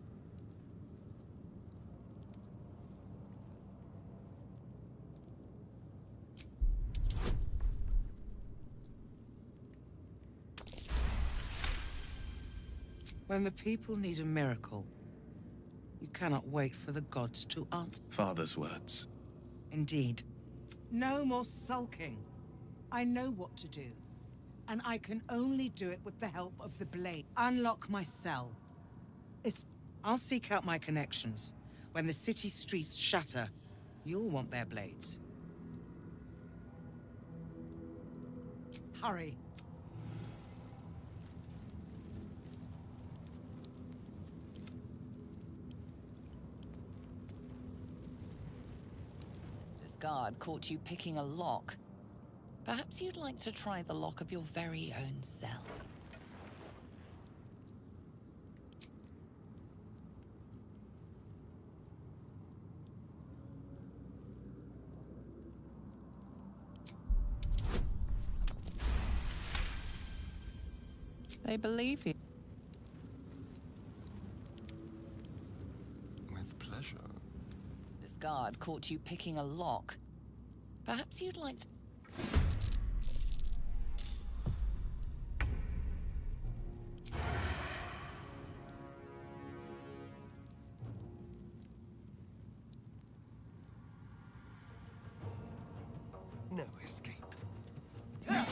When the people need a miracle, you cannot wait for the gods to answer. Father's words. Indeed. No more sulking. I know what to do. And I can only do it with the help of the blade. Unlock my cell. I'll seek out my connections. When the city streets shatter, you'll want their blades. Hurry. This guard caught you picking a lock. Perhaps you'd like to try the lock of your very own cell. They believe you. With pleasure. This guard caught you picking a lock. Perhaps you'd like to... No escape. I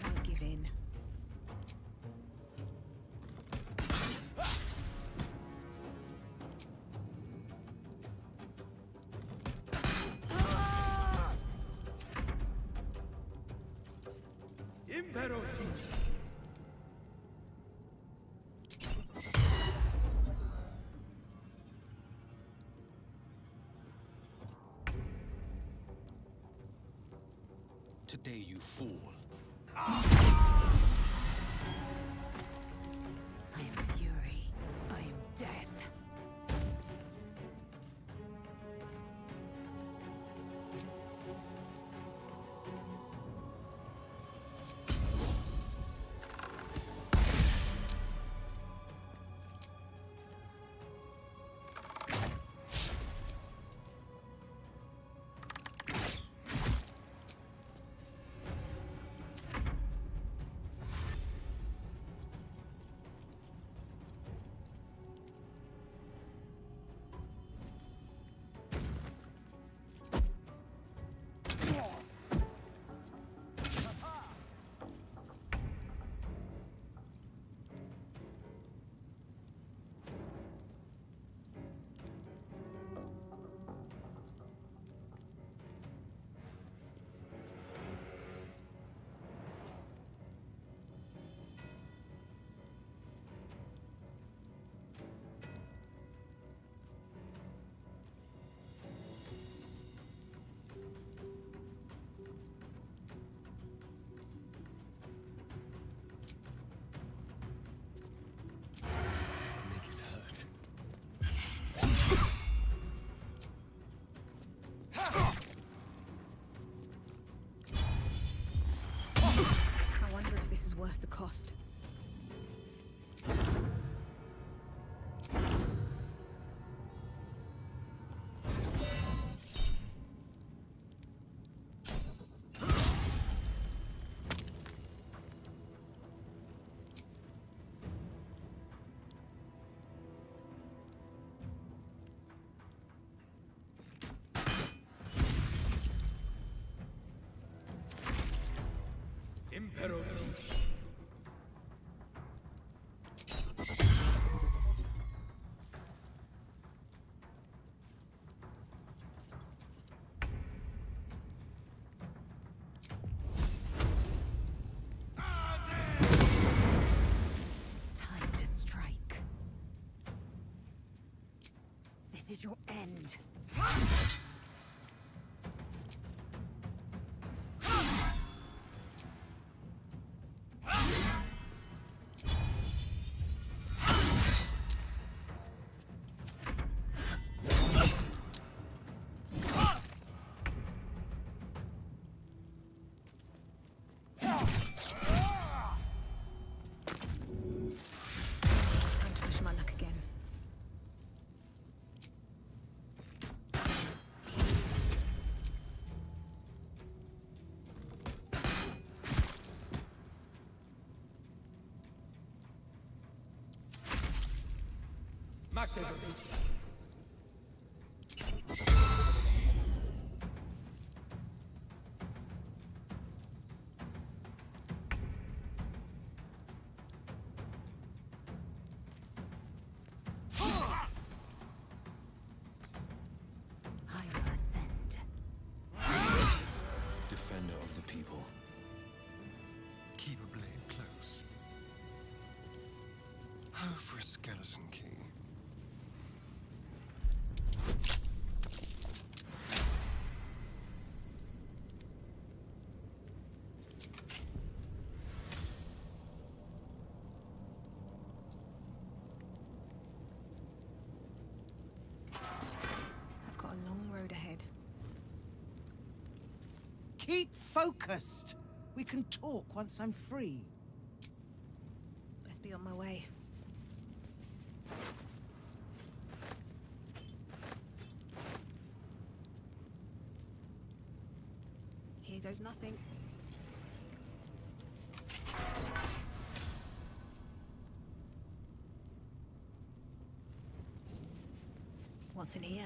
won't give in. Imperative. Today you fool. I am fury. I am death. was worth the cost. Time to strike. This is your end. Time to push my luck again. I will ascend. Defender of the people. Keep a blade close. Oh, for a skeleton key. I've got a long road ahead. Keep focused. We can talk once I'm free. Best be on my way. Here goes nothing. What's in here?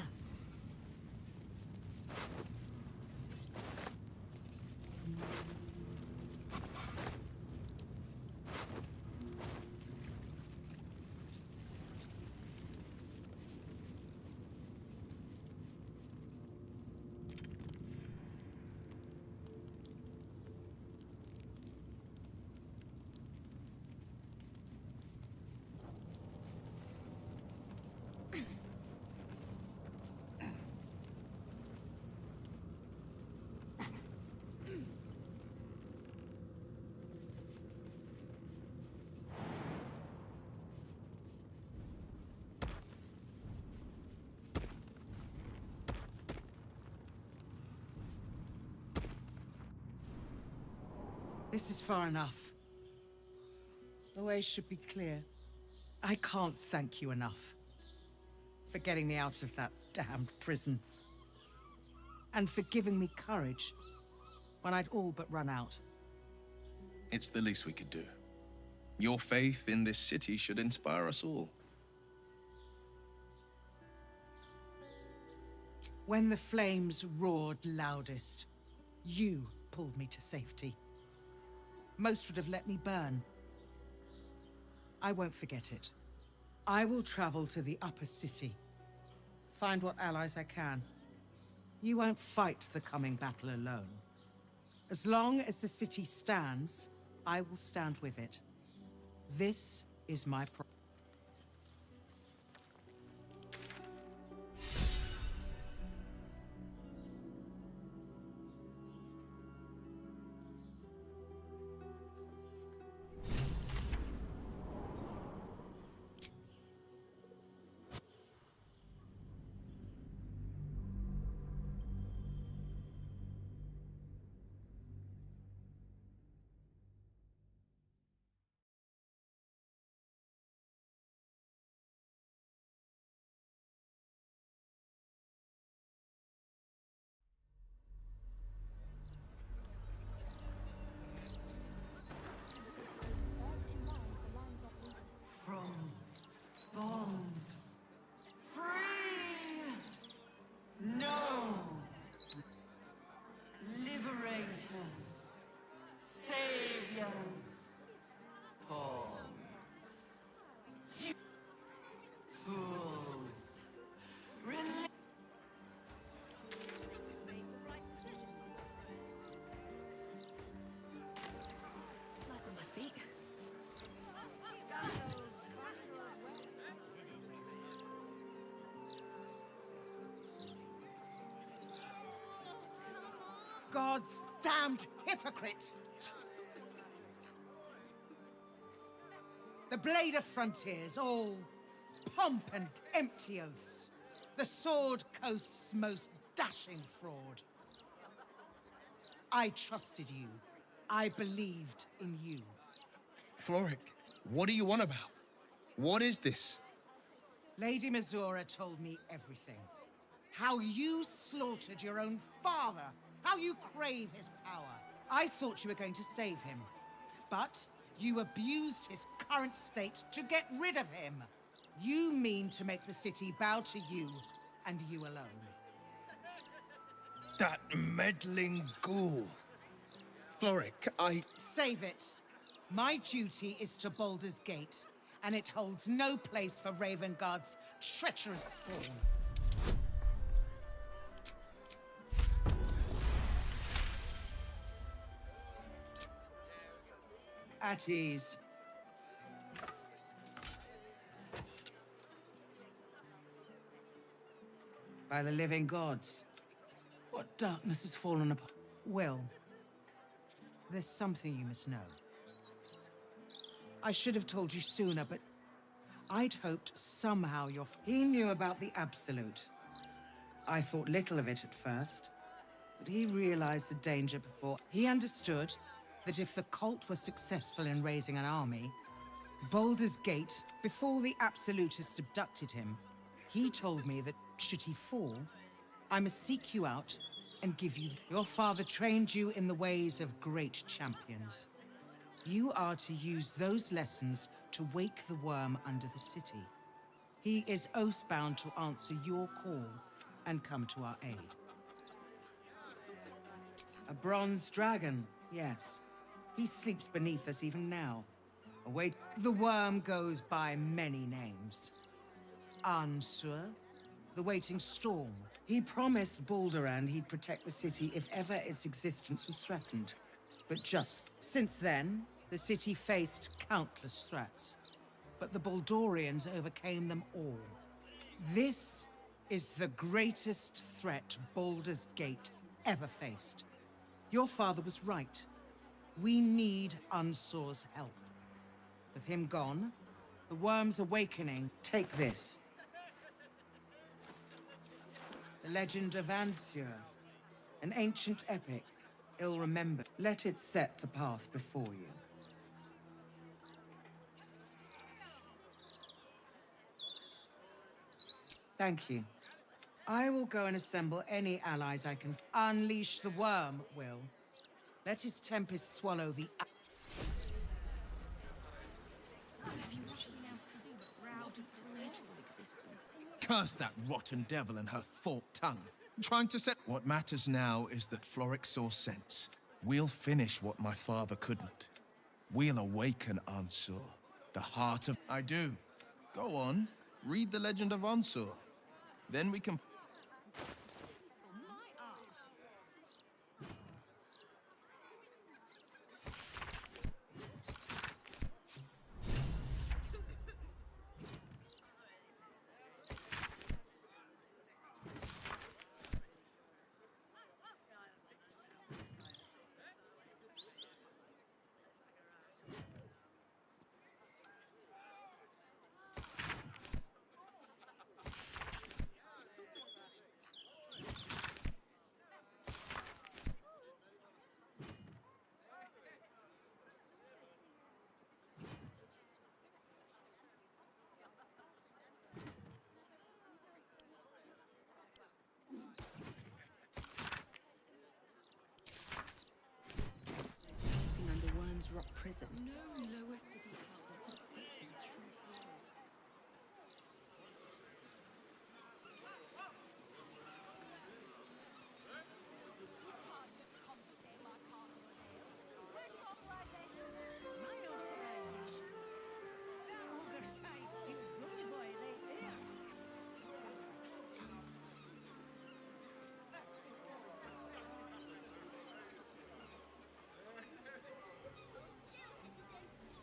This is far enough. The way should be clear. I can't thank you enough for getting me out of that damned prison. And for giving me courage when I'd all but run out. It's the least we could do. Your faith in this city should inspire us all. When the flames roared loudest, you pulled me to safety. Most would have let me burn. I won't forget it. I will travel to the upper city, find what allies I can. You won't fight the coming battle alone. As long as the city stands, I will stand with it. This is my promise. God's damned hypocrite! The Blade of Frontiers, all pomp and empty oaths. The Sword Coast's most dashing fraud. I trusted you. I believed in you. Floric, what do you want about? What is this? Lady Mizora told me everything. How you slaughtered your own father. How you crave his power. I thought you were going to save him. But you abused his current state to get rid of him. You mean to make the city bow to you, and you alone. That meddling ghoul. Floric, Save it. My duty is to Baldur's Gate, and it holds no place for Ravengard's treacherous spawn. At ease. By the living gods, what darkness has fallen upon... Will, there's something you must know. I should have told you sooner, but I'd hoped somehow He knew about the Absolute. I thought little of it at first, but he realized the danger before. He understood that if the cult were successful in raising an army, Baldur's Gate, before the Absolutists abducted him, he told me that should he fall, I must seek you out and give you... Your father trained you in the ways of great champions. You are to use those lessons to wake the worm under the city. He is oath-bound to answer your call and come to our aid. A bronze dragon, yes. He sleeps beneath us even now. Await. The worm goes by many names. Ansur, the waiting storm. He promised Baldur he'd protect the city if ever its existence was threatened. But just since then, the city faced countless threats. But the Baldurians overcame them all. This is the greatest threat Baldur's Gate ever faced. Your father was right. We need Unsur's help. With him gone, the worm's awakening. Take this. The legend of Ansur, an ancient epic, ill-remembered. Let it set the path before you. Thank you. I will go and assemble any allies I can. Unleash the worm, Will. Let his tempest swallow the... Curse that rotten devil and her forked tongue. Trying to set... What matters now is that Floric saw sense. We'll finish what my father couldn't. We'll awaken Ansur, the heart of... I do. Go on, read the legend of Ansur. Then we can... Rock prison. No lower city houses.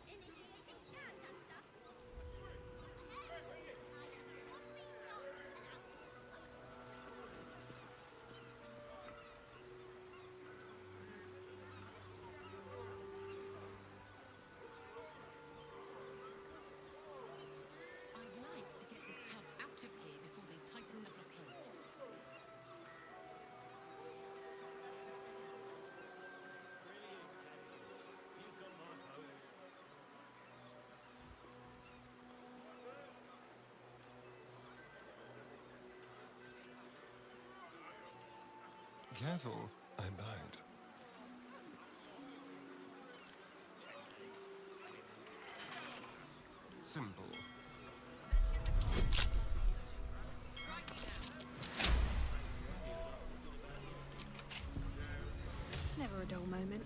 Initiate Careful, I bite. Simple. Never a dull moment.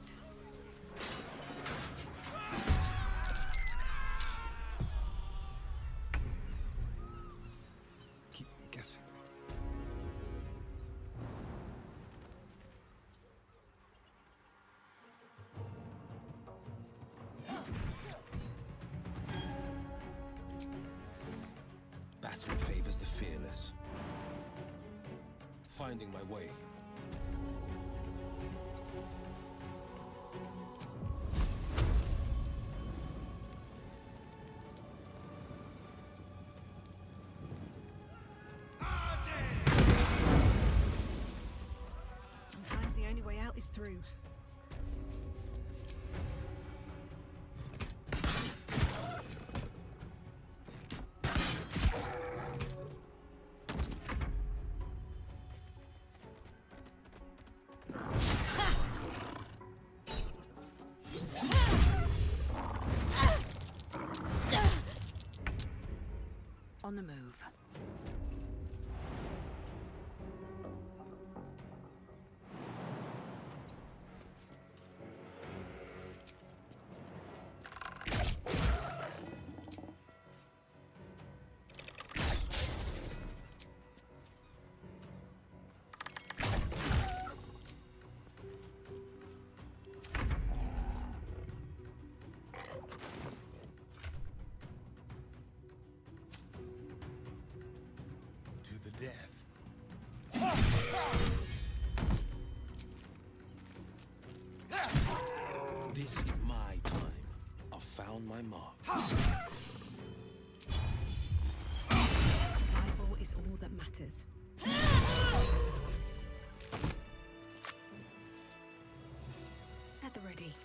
Keep them guessing. Battle favors the fearless. Finding my way. Sometimes the only way out is through. On the move. To the death. This is my time. I've found my mark. Survival is all that matters. At the ready.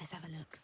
Let's have a look.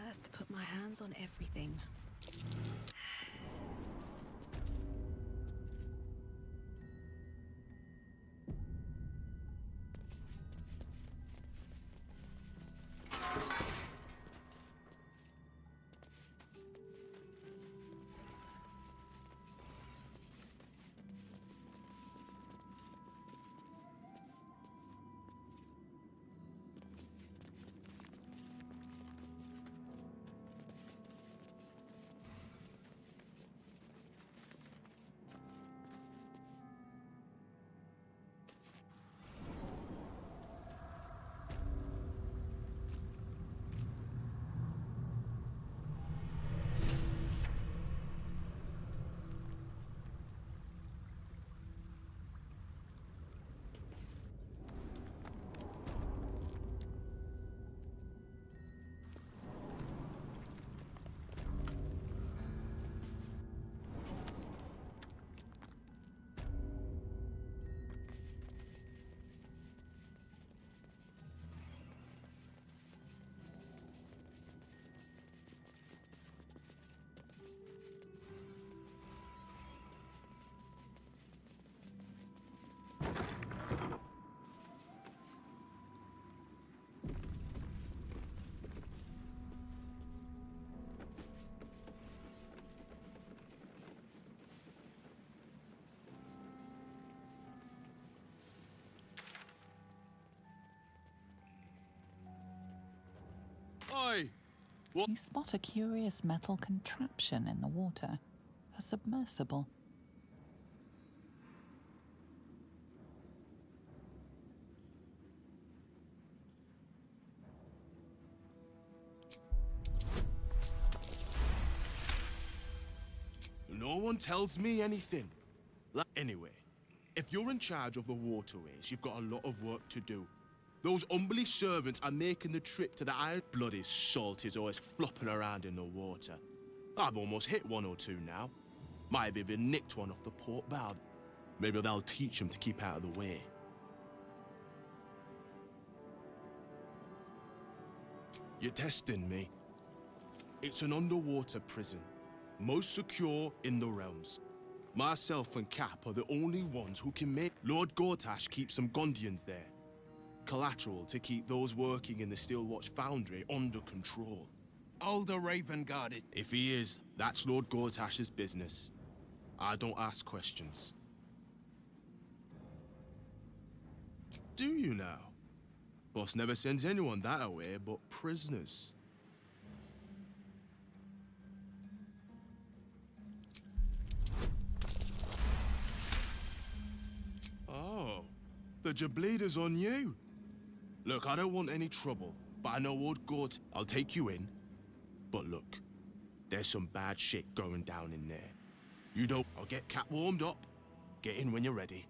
first to put my hands on everything. Oi! You spot a curious metal contraption in the water. A submersible. No one tells me anything. Anyway, if you're in charge of the waterways, you've got a lot of work to do. Those humbly servants are making the trip to the island. Bloody salt is always flopping around in the water. I've almost hit one or two now. Might have even nicked one off the port bow. Maybe they'll teach them to keep out of the way. You're testing me. It's an underwater prison. Most secure in the realms. Myself and Cap are the only ones who can make... Lord Gortash keeps some Gondians there. Collateral to keep those working in the Steelwatch Foundry under control. Older Raven Guard is... If he is, that's Lord Gortash's business. I don't ask questions. Do you now? Boss never sends anyone that away but prisoners. Oh, the Jableeder's on you. Look, I don't want any trouble, but I know old Gort. I'll take you in. But look, there's some bad shit going down in there. You don't... I'll get Cat warmed up. Get in when you're ready.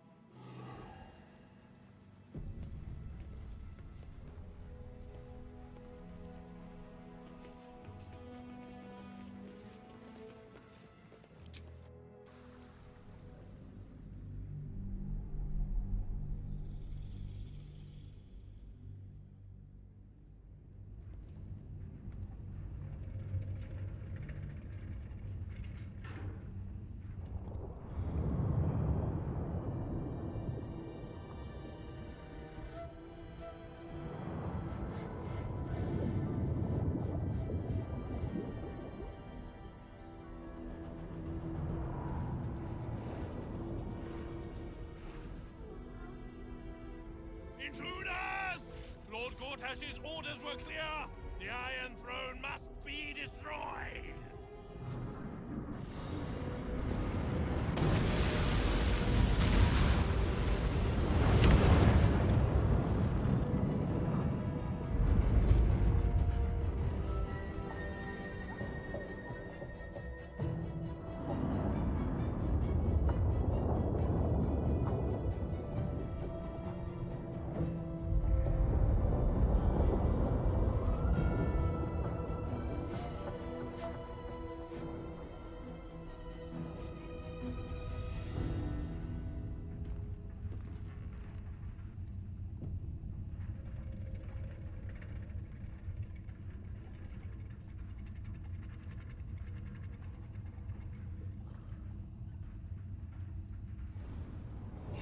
Intruders! Lord Gortash's orders were clear. The Iron Throne must be destroyed.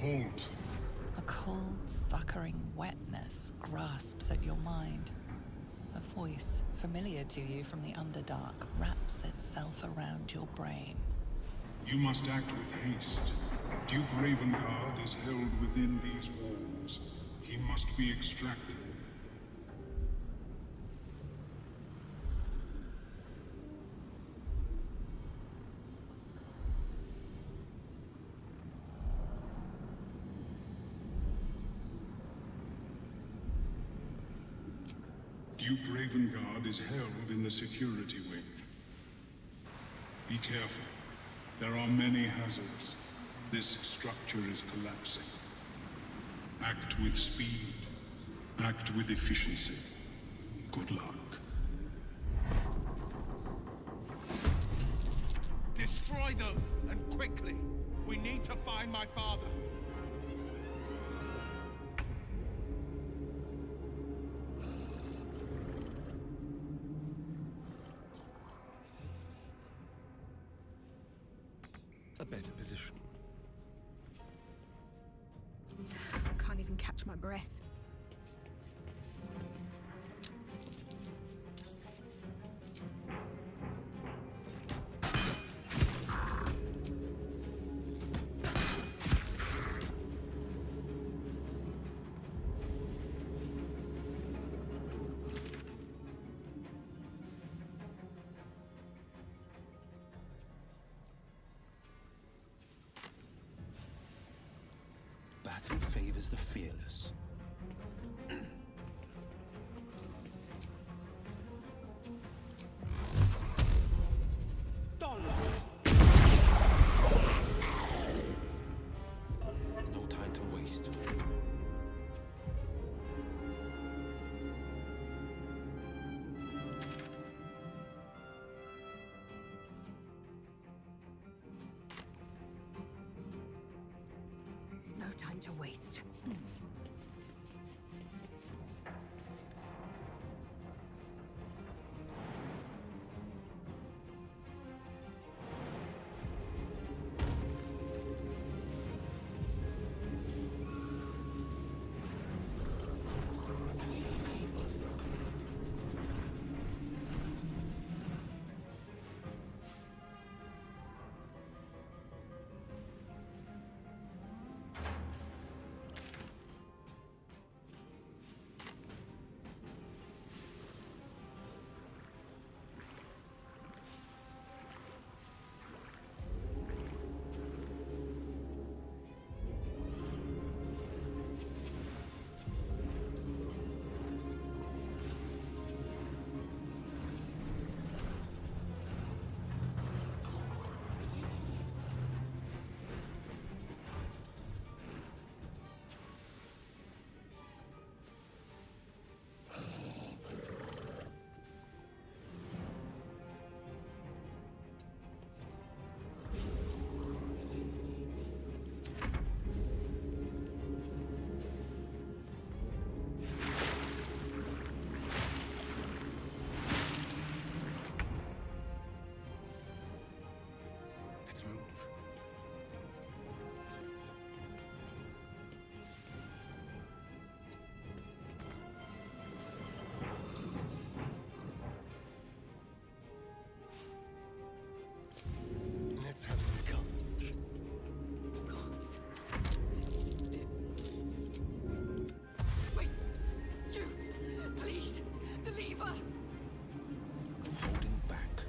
Halt. A cold, suckering wetness grasps at your mind. A voice, familiar to you from the Underdark, wraps itself around your brain. You must act with haste. Duke Ravengard is held within these walls. He must be extracted. Duke Ravengard is held in the security wing. Be careful. There are many hazards. This structure is collapsing. Act with speed. Act with efficiency. Good luck. Destroy them, and quickly. We need to find my father. A better position. I can't even catch my breath. Battle favors the fearless. No time to waste. No time to waste. Let's move. Let's have some courage. Wait! You! Please! The lever! Holding back.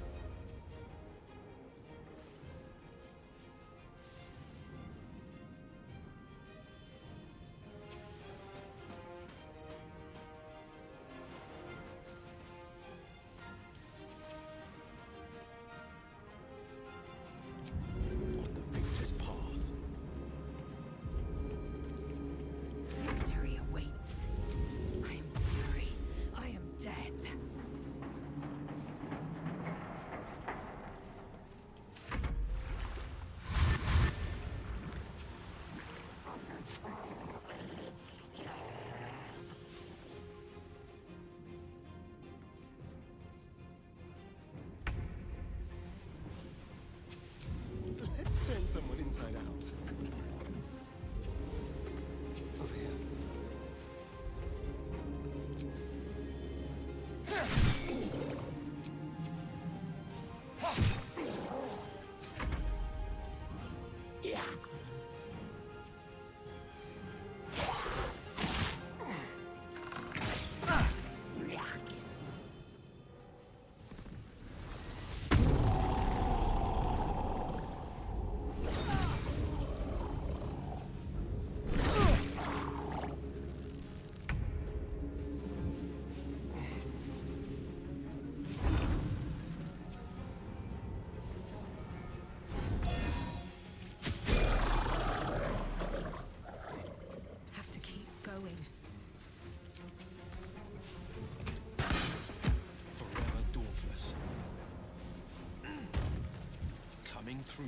come through.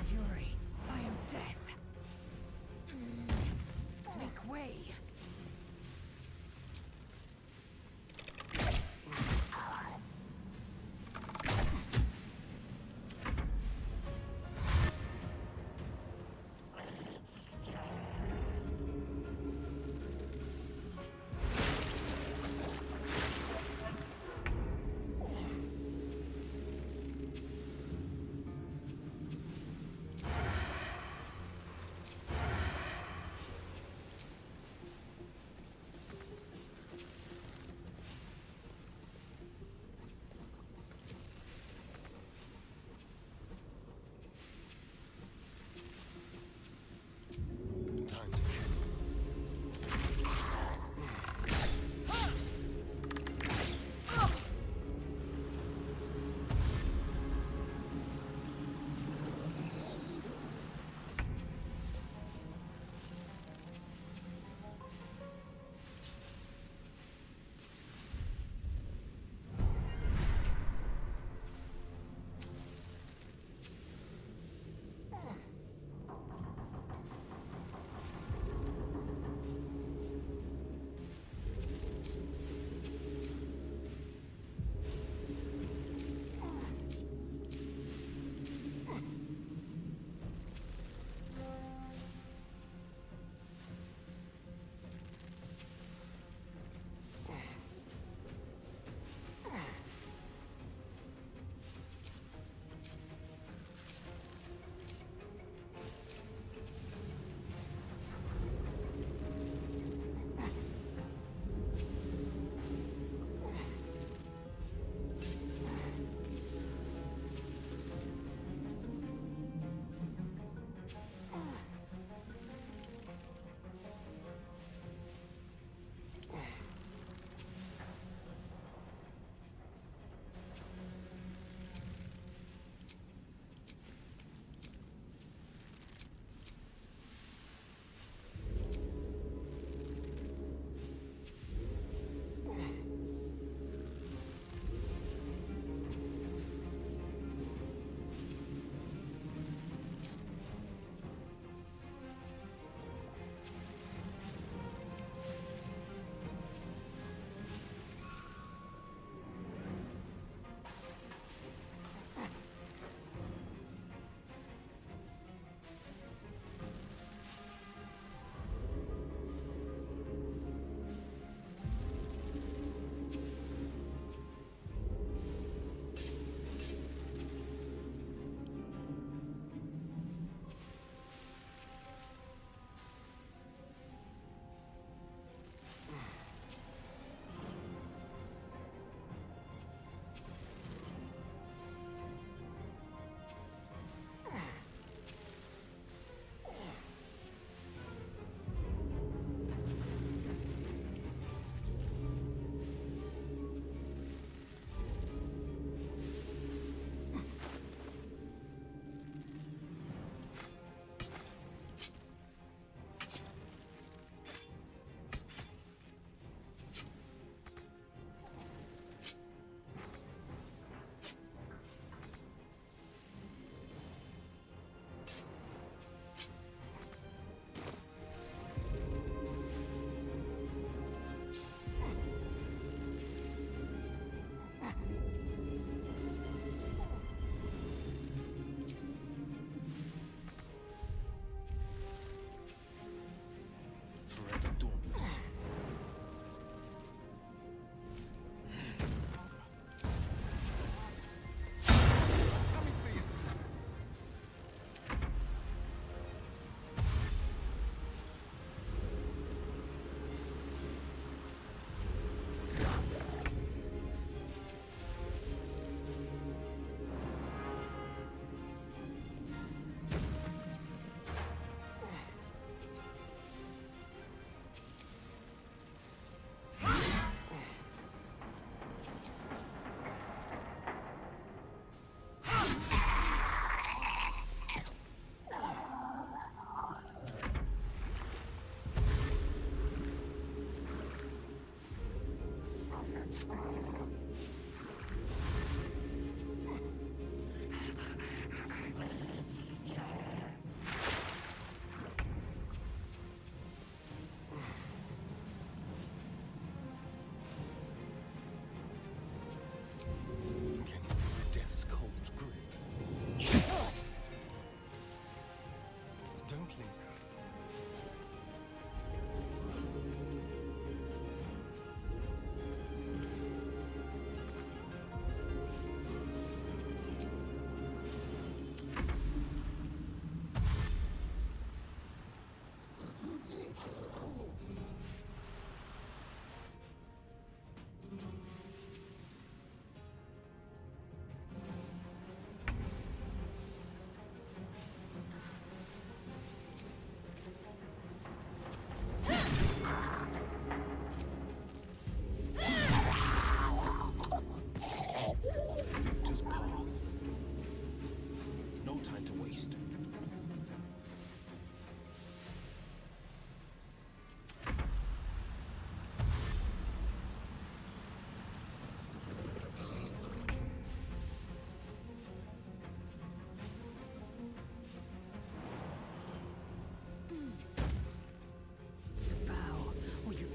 Fury, I am death. Make way. Don't linger. Victor's path. No time to waste. Bow, or you.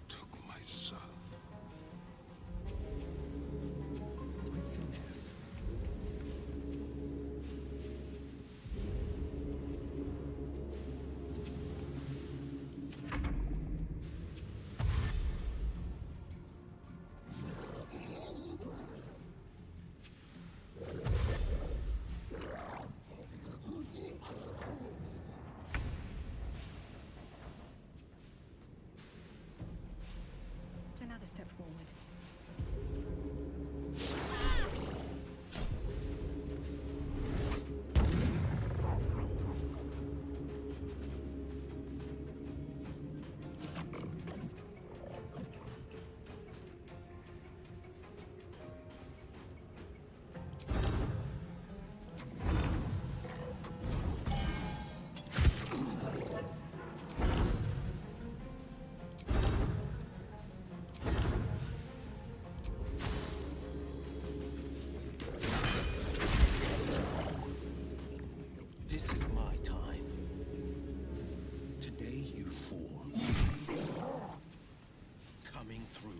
Took my son. With finesse. Another step forward. This is my time. Today you fall. Coming through.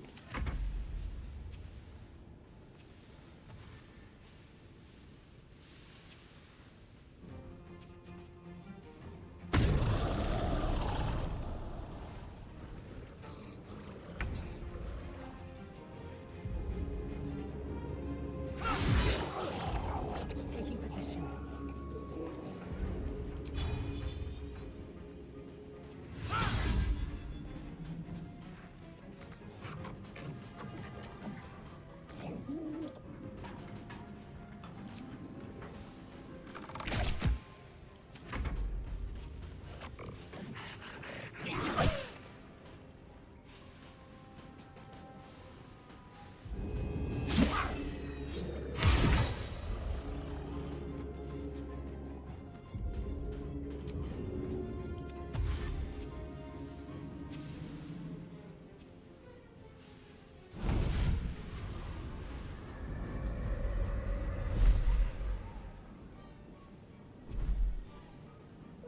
Taking position.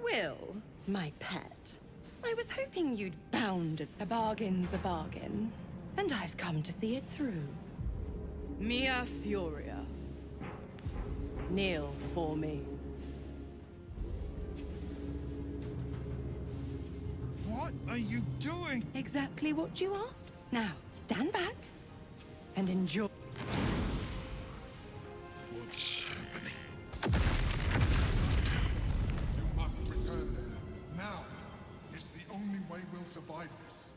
Will, my pet, I was hoping you'd bounded. A bargain's a bargain, and I've come to see it through. Mia Furia. Kneel for me. What are you doing? Exactly what you asked. Now, stand back and enjoy. What's happening? You must return them. Now! It's the only way we'll survive this.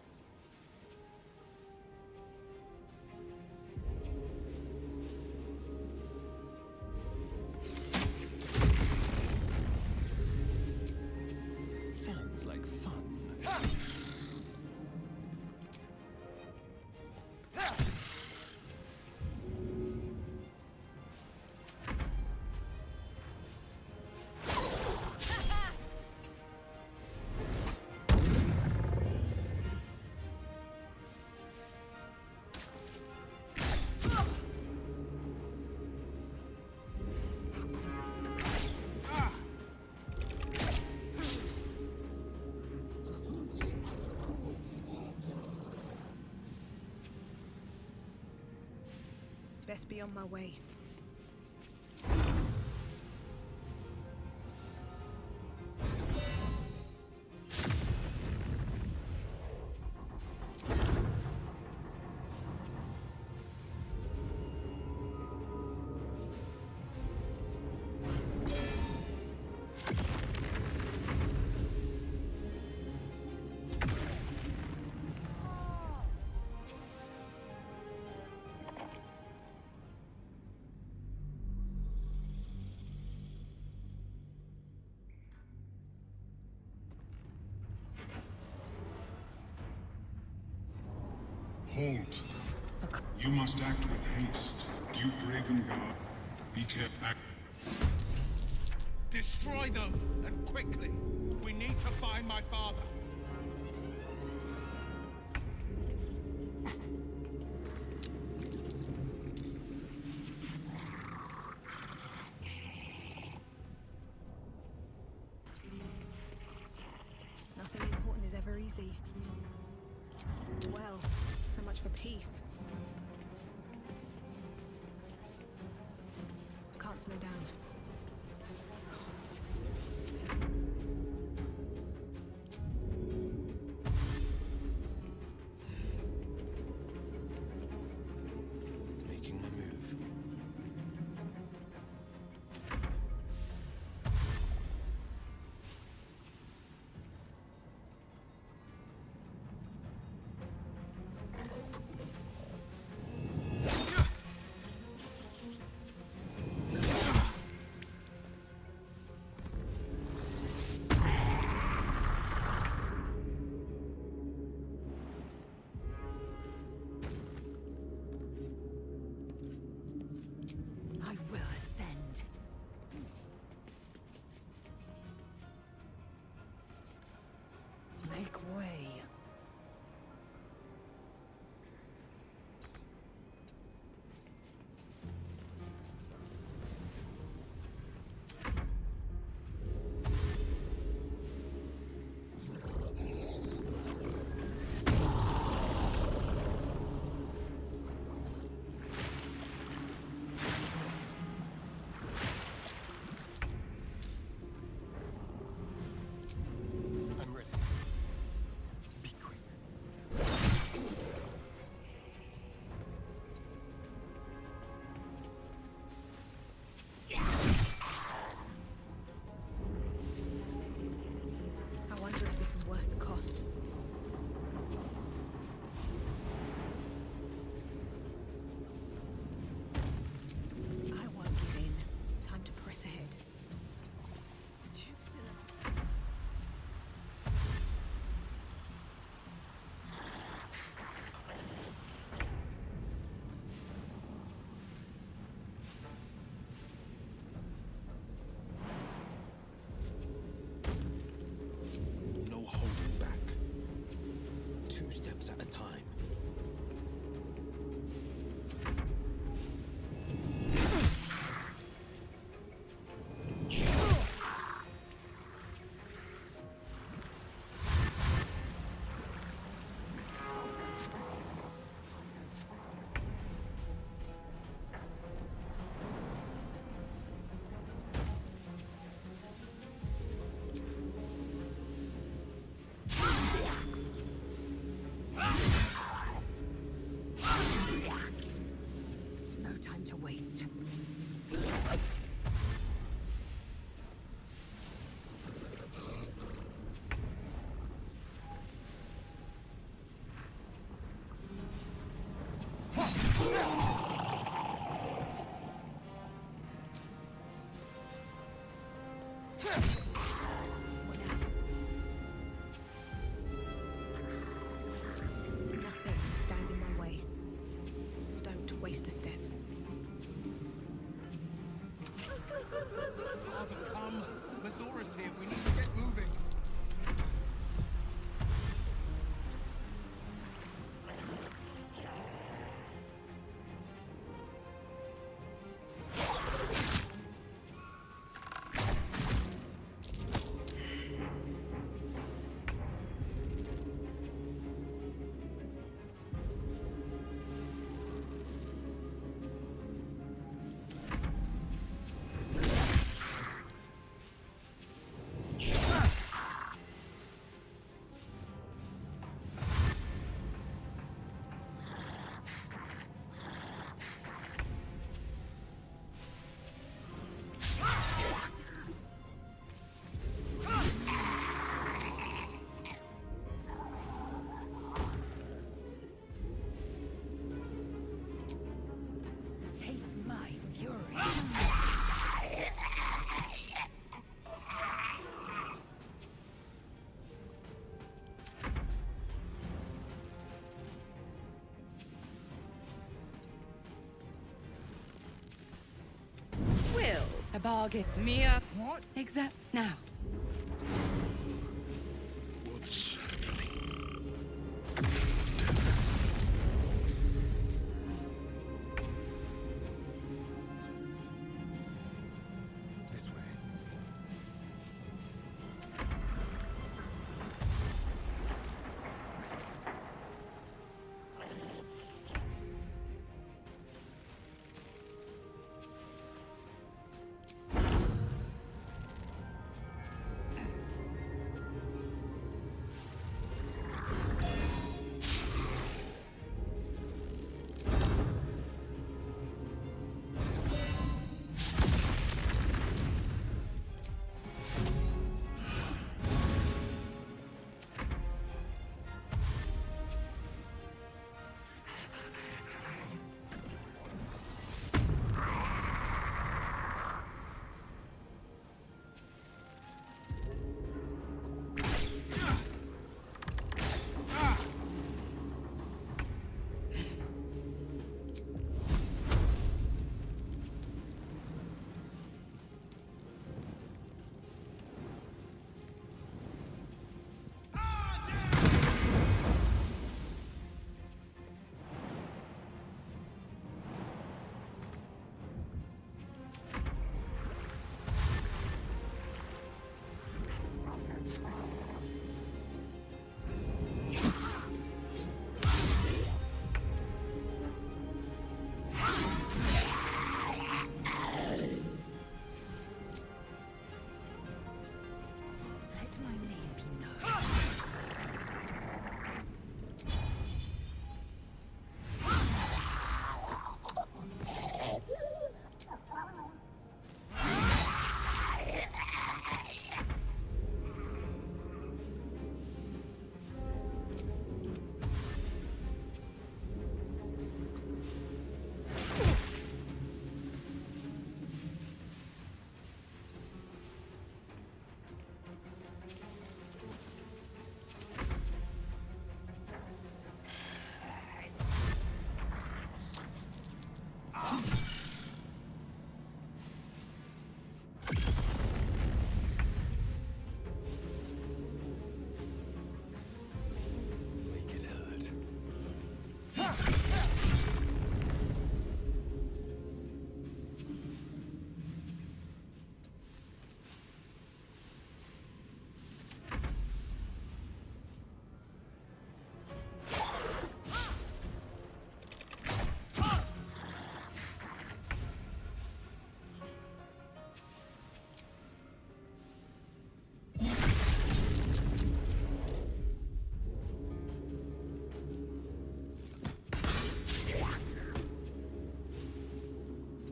Best be on my way. Halt. You must act with haste. Duke Ravengard, be careful. Destroy them, and quickly. We need to find my father. Nothing important is ever easy. Well, so much for peace. Can't slow down. Making my move. I will ascend. Make way. I'm ready. Be quick. I wonder if this is worth the cost. I won't give in. Time to press ahead. The Duke's still No holding back. 2 steps at a time. A bargain. Mia, what? Exact. Now. What's This way. Make it hurt.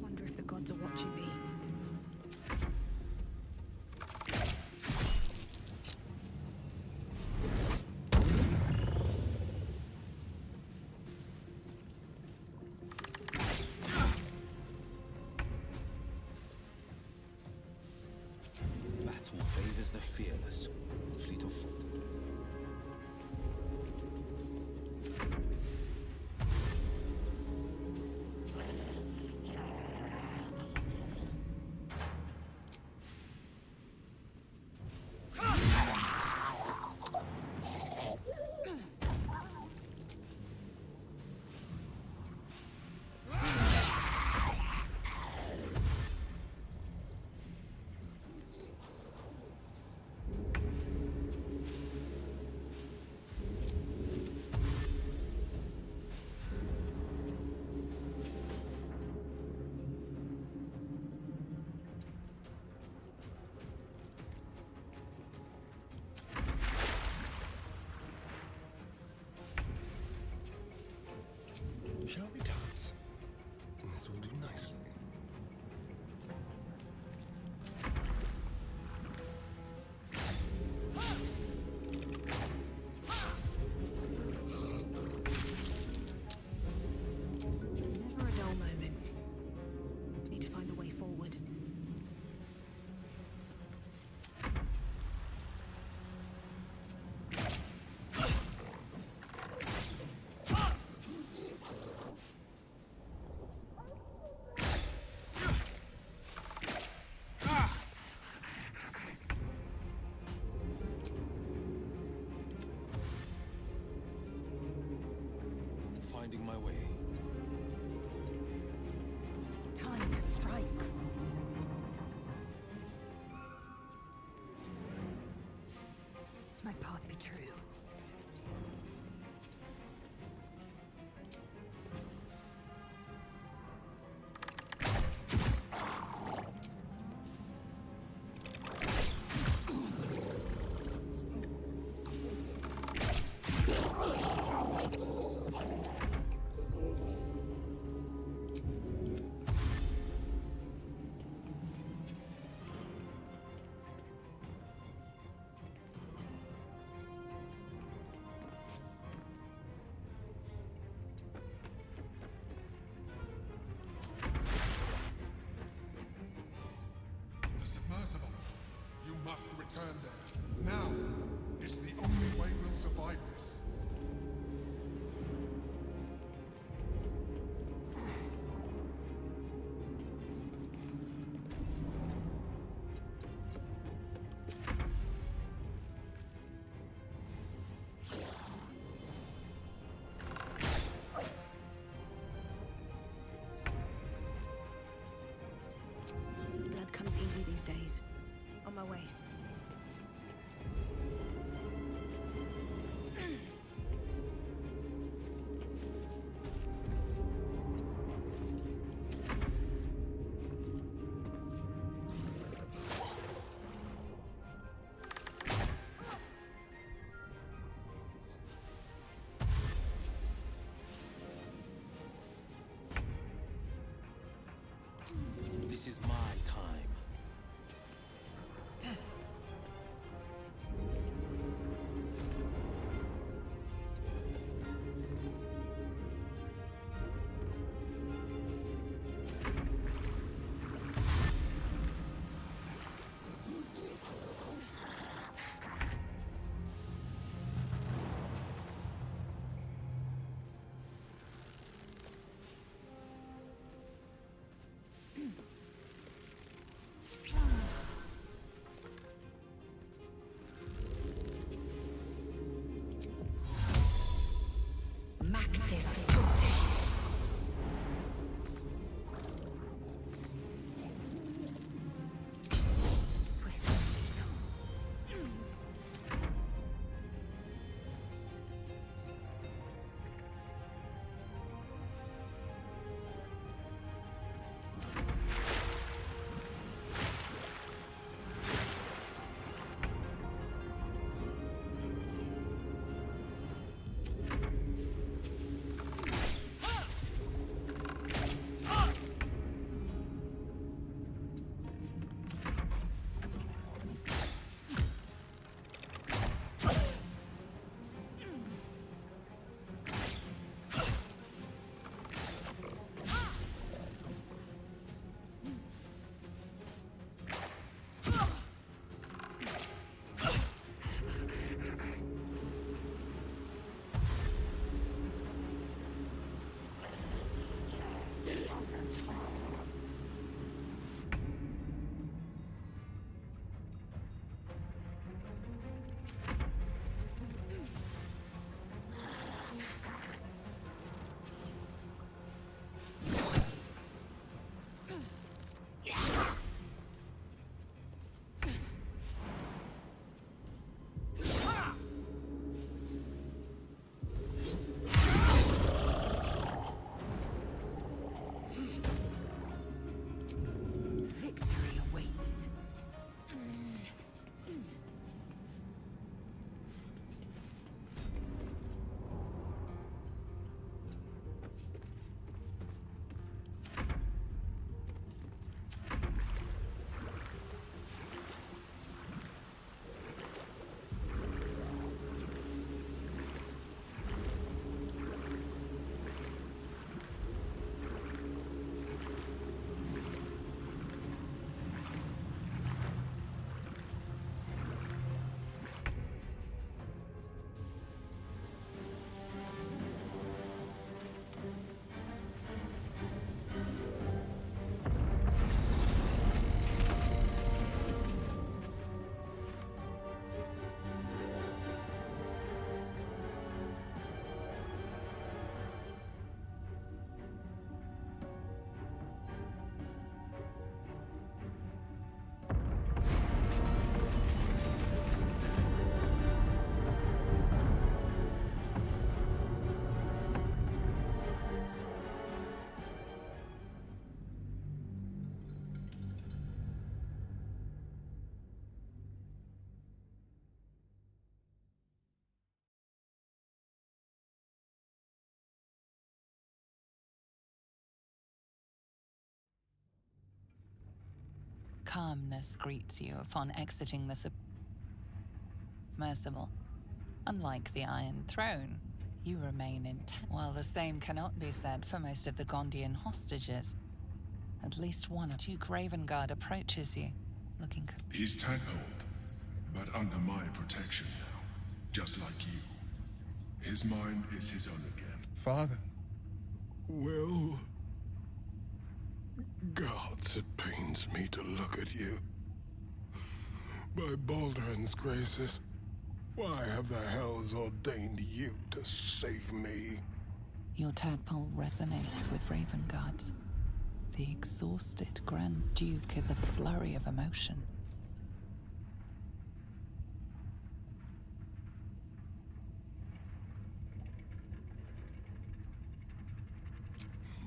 Wonder if the gods are watching me. Battle favors the fearless, fleet of foot. Shall we dance? This will do nicely. Never a dull moment. Need to find a way forward. finding my way. Time to strike. My path be true. The submersible. You must return there. Now! It's the only way we'll survive this. Blood comes easy these days. On my way. This is my time. calmness greets you upon exiting the submersible. Unlike the Iron Throne, you remain intact. While the same cannot be said for most of the Gondian hostages. At least one of Duke Ravengard approaches you, looking... He's tadpoled, but under my protection now, just like you. His mind is his own again. Father, Will... Gods, it pains me to look at you. By Baldur's graces, why have the hells ordained you to save me? Your tadpole resonates with Ravengard's. The exhausted Grand Duke is a flurry of emotion.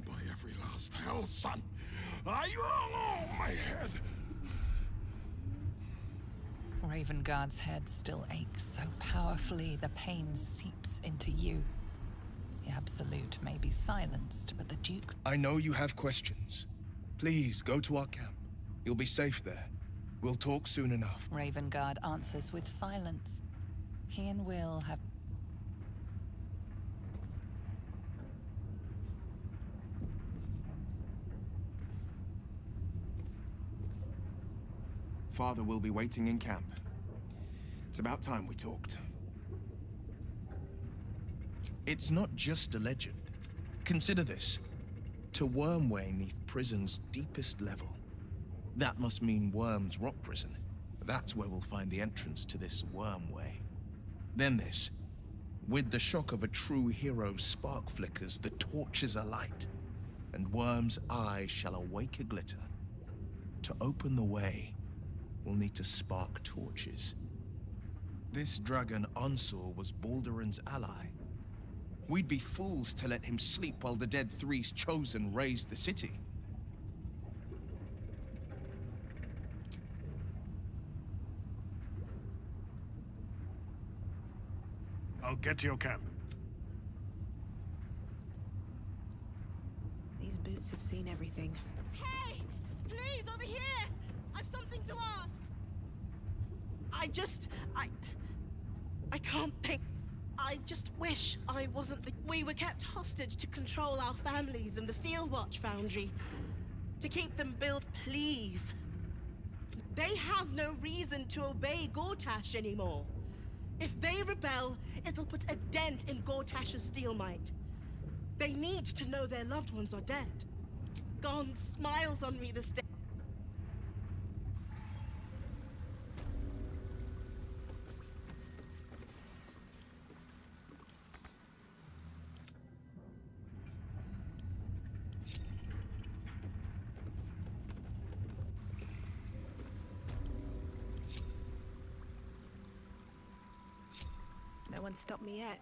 By every last hell, son, my head. Ravengard's head still aches so powerfully the pain seeps into you. The Absolute may be silenced, but the Duke... I know you have questions. Please, go to our camp. You'll be safe there. We'll talk soon enough. Ravengard answers with silence. He and Will have... Father will be waiting in camp. It's about time we talked. It's not just a legend. Consider this. To Wormway neath prison's deepest level. That must mean Worm's rock prison. That's where we'll find the entrance to this Wormway. Then this. With the shock of a true hero's spark flickers, the torches alight, and Worm's eyes shall awake a glitter. To open the way, we'll need to spark torches. This dragon Onsor was Baldur's ally. We'd be fools to let him sleep while the Dead Three's chosen raised the city. I'll get to your camp. These boots have seen everything. Hey! Please, over here! I've something to ask! I can't think. I just wish I wasn't the... We were kept hostage to control our families and the Steel Watch Foundry. To keep them built, please. They have no reason to obey Gortash anymore. If they rebel, it'll put a dent in Gortash's steel might. They need to know their loved ones are dead. Gond smiles on me this day. No one stopped me yet.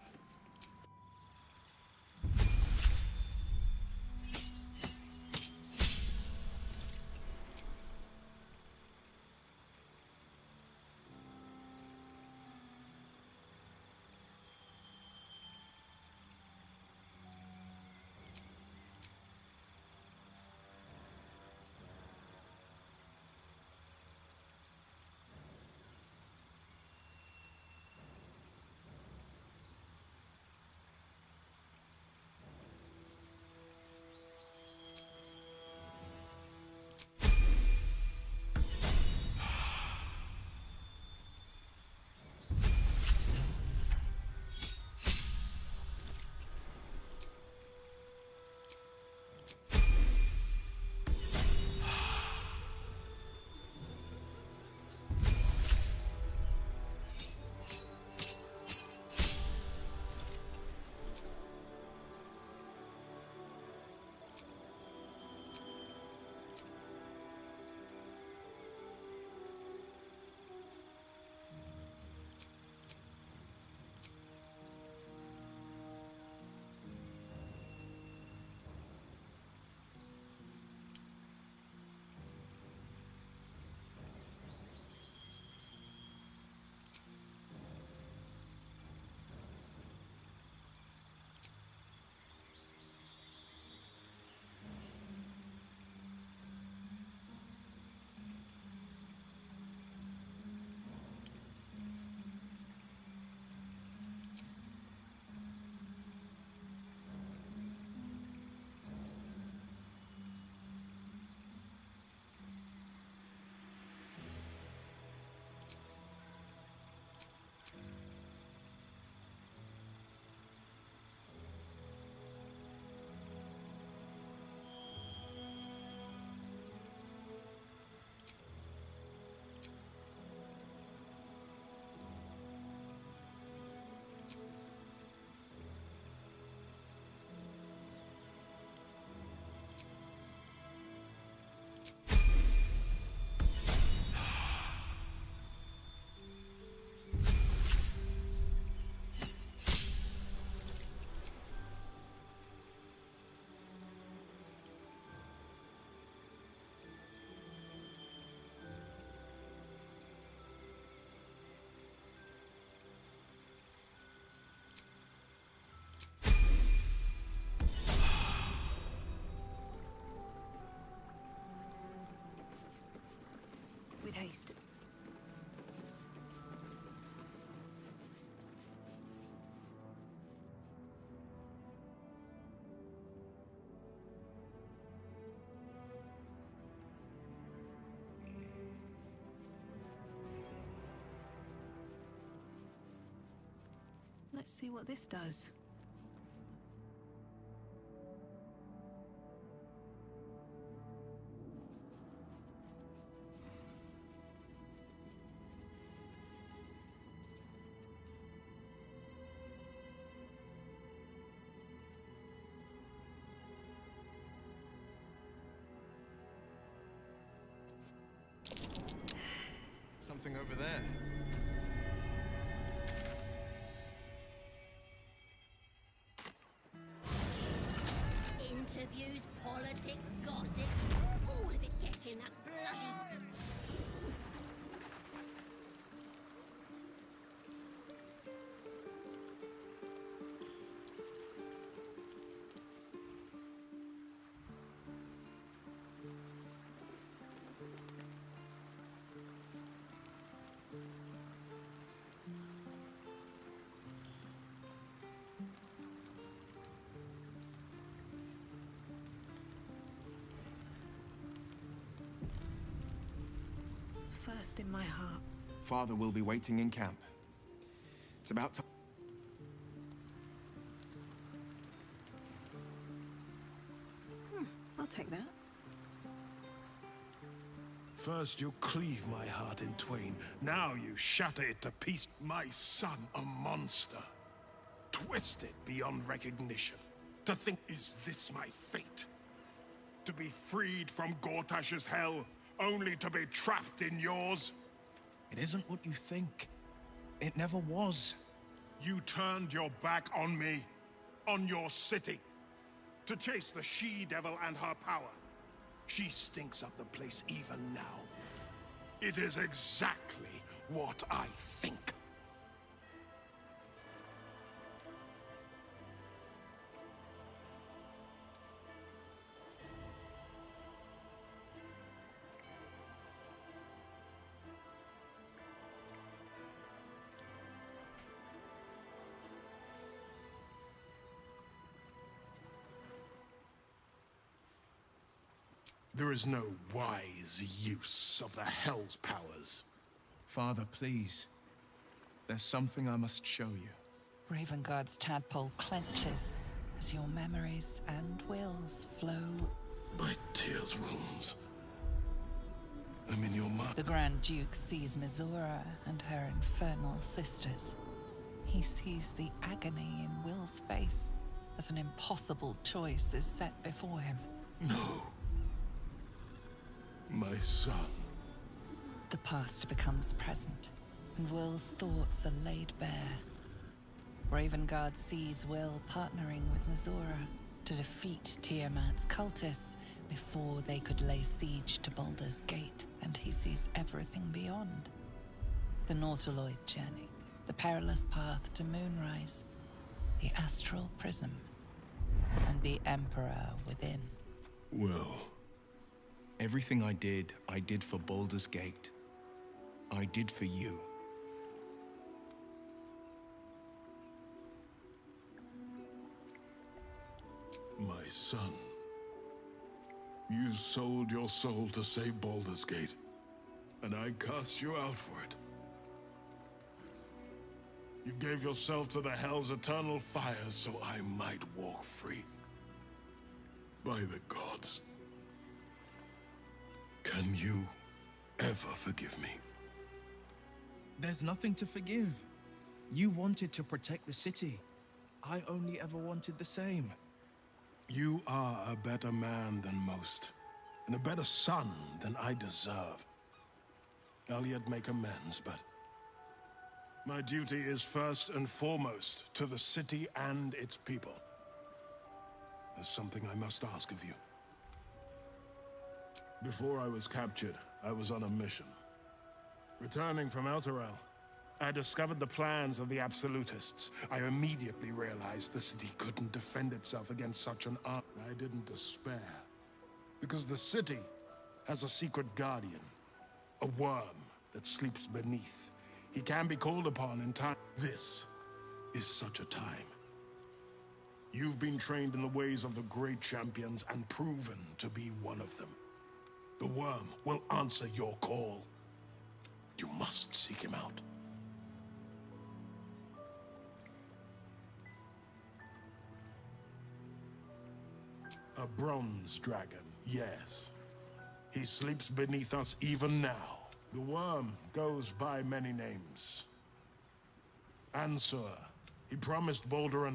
Let's see what this does. Something over there. Interviews, politics, gossip, all of it gets in that bloody... First in my heart. Father will be waiting in camp. It's about time. I'll take that. First you cleave my heart in twain, now you shatter it to pieces. My son, a monster. Twisted beyond recognition. To think, is this my fate? To be freed from Gortash's hell, only to be trapped in yours? It isn't what you think. It never was. You turned your back on me, on your city, to chase the she-devil and her power. She stinks up the place even now. It is exactly what I think. There is no wise use of the Hell's powers. Father, please. There's something I must show you. Ravengard's tadpole clenches as your memories and wills flow. My tears rooms. I'm in your mind. The Grand Duke sees Mizora and her infernal sisters. He sees the agony in Will's face as an impossible choice is set before him. No. My son. The past becomes present, and Will's thoughts are laid bare. Ravengard sees Will partnering with Mizora to defeat Tiamat's cultists before they could lay siege to Baldur's Gate, and he sees everything beyond. The Nautiloid journey, the perilous path to Moonrise, the astral prism, and the Emperor within. Will. Everything I did for Baldur's Gate. I did for you. My son. You sold your soul to save Baldur's Gate, and I cast you out for it. You gave yourself to the Hell's eternal fires so I might walk free. By the gods. Can you ever forgive me? There's nothing to forgive. You wanted to protect the city. I only ever wanted the same. You are a better man than most, and a better son than I deserve. I'll yet make amends, but my duty is first and foremost to the city and its people. There's something I must ask of you. Before I was captured, I was on a mission. Returning from Elturel, I discovered the plans of the Absolutists. I immediately realized the city couldn't defend itself against such an army. I didn't despair, because the city has a secret guardian, a worm that sleeps beneath. He can be called upon in time. This is such a time. You've been trained in the ways of the great champions and proven to be one of them. The worm will answer your call. You must seek him out. A bronze dragon, yes. He sleeps beneath us even now. The worm goes by many names. Answer. He promised Baldur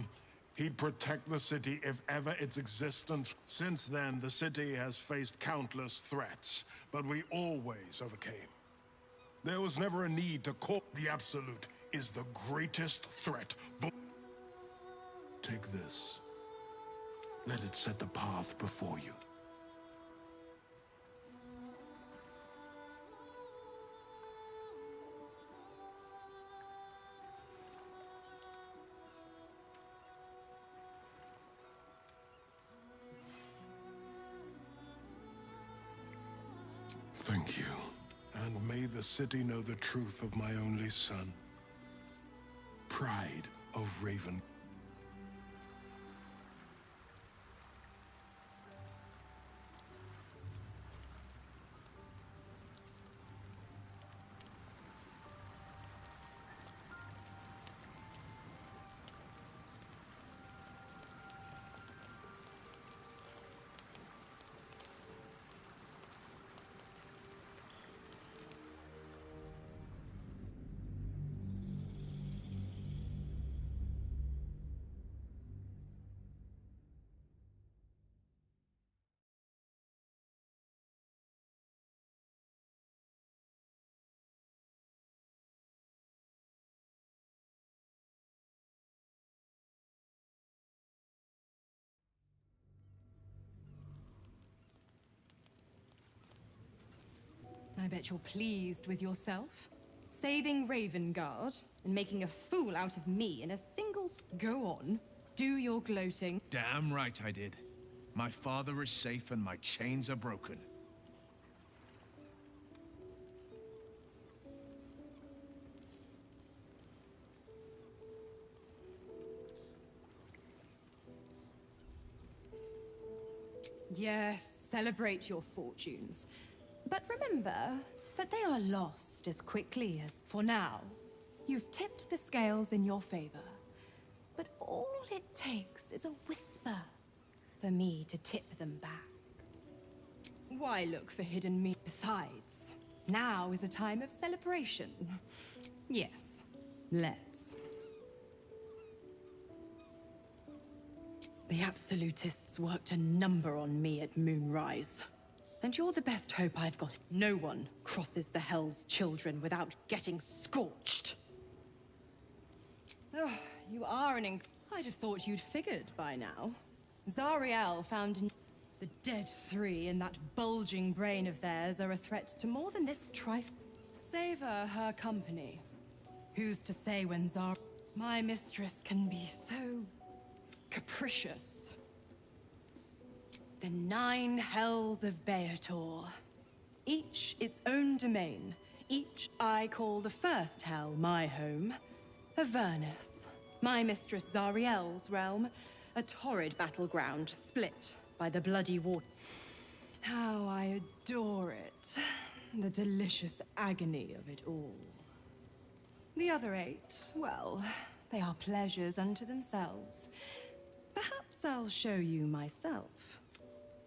he'd protect the city if ever its existence. Since then, the city has faced countless threats, but we always overcame. There was never a need to call. The Absolute is the greatest threat. Take this. Let it set the path before you. Thank you. And may the city know the truth of my only son. Pride of Raven. I bet you're pleased with yourself. Saving Ravengard and making a fool out of me in a single... Go on, do your gloating. Damn right I did. My father is safe and my chains are broken. Yes, celebrate your fortunes. But remember that they are lost as quickly as... For now, you've tipped the scales in your favor. But all it takes is a whisper for me to tip them back. Why look for hidden me? Besides, now is a time of celebration. Yes, let's. The Absolutists worked a number on me at Moonrise. And you're the best hope I've got. No one crosses the Hell's Children without getting scorched. Ugh, you are I'd have thought you'd figured by now. Zariel found the dead three in that bulging brain of theirs are a threat to more than this trifle. Savor her company. Who's to say when my mistress can be so capricious? The 9 hells of Beator. Each its own domain. Each I call the first hell my home. Avernus. My mistress Zariel's realm. A torrid battleground split by the bloody water. How I adore it. The delicious agony of it all. The other 8, well, they are pleasures unto themselves. Perhaps I'll show you myself.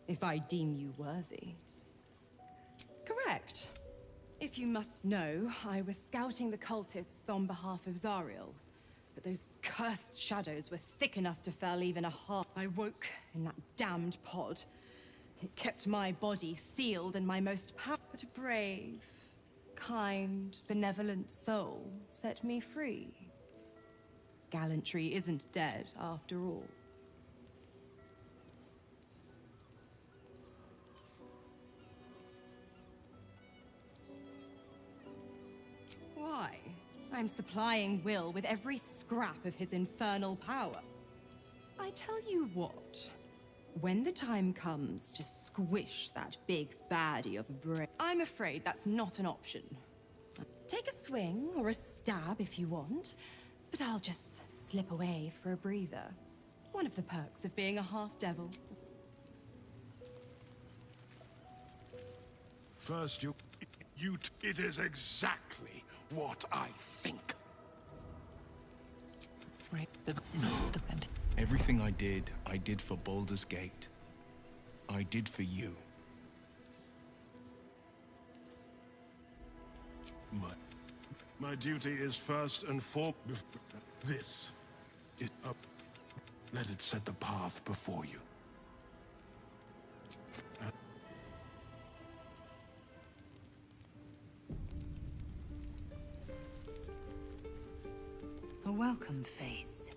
If I deem you worthy. Correct. If you must know, I was scouting the cultists on behalf of Zariel. But those cursed shadows were thick enough to fell even a heart. I woke in that damned pod. It kept my body sealed and my most but a brave, kind, benevolent soul set me free. Gallantry isn't dead after all. Why? I'm supplying Will with every scrap of his infernal power. I tell you what, when the time comes to squish that big baddie of a brain, I'm afraid that's not an option. Take a swing or a stab if you want, but I'll just slip away for a breather. One of the perks of being a half-devil. First, it is exactly what I think. Everything I did for Baldur's Gate. I did for you. My duty is first and foremost. This is up. Let it set the path before you. A welcome face.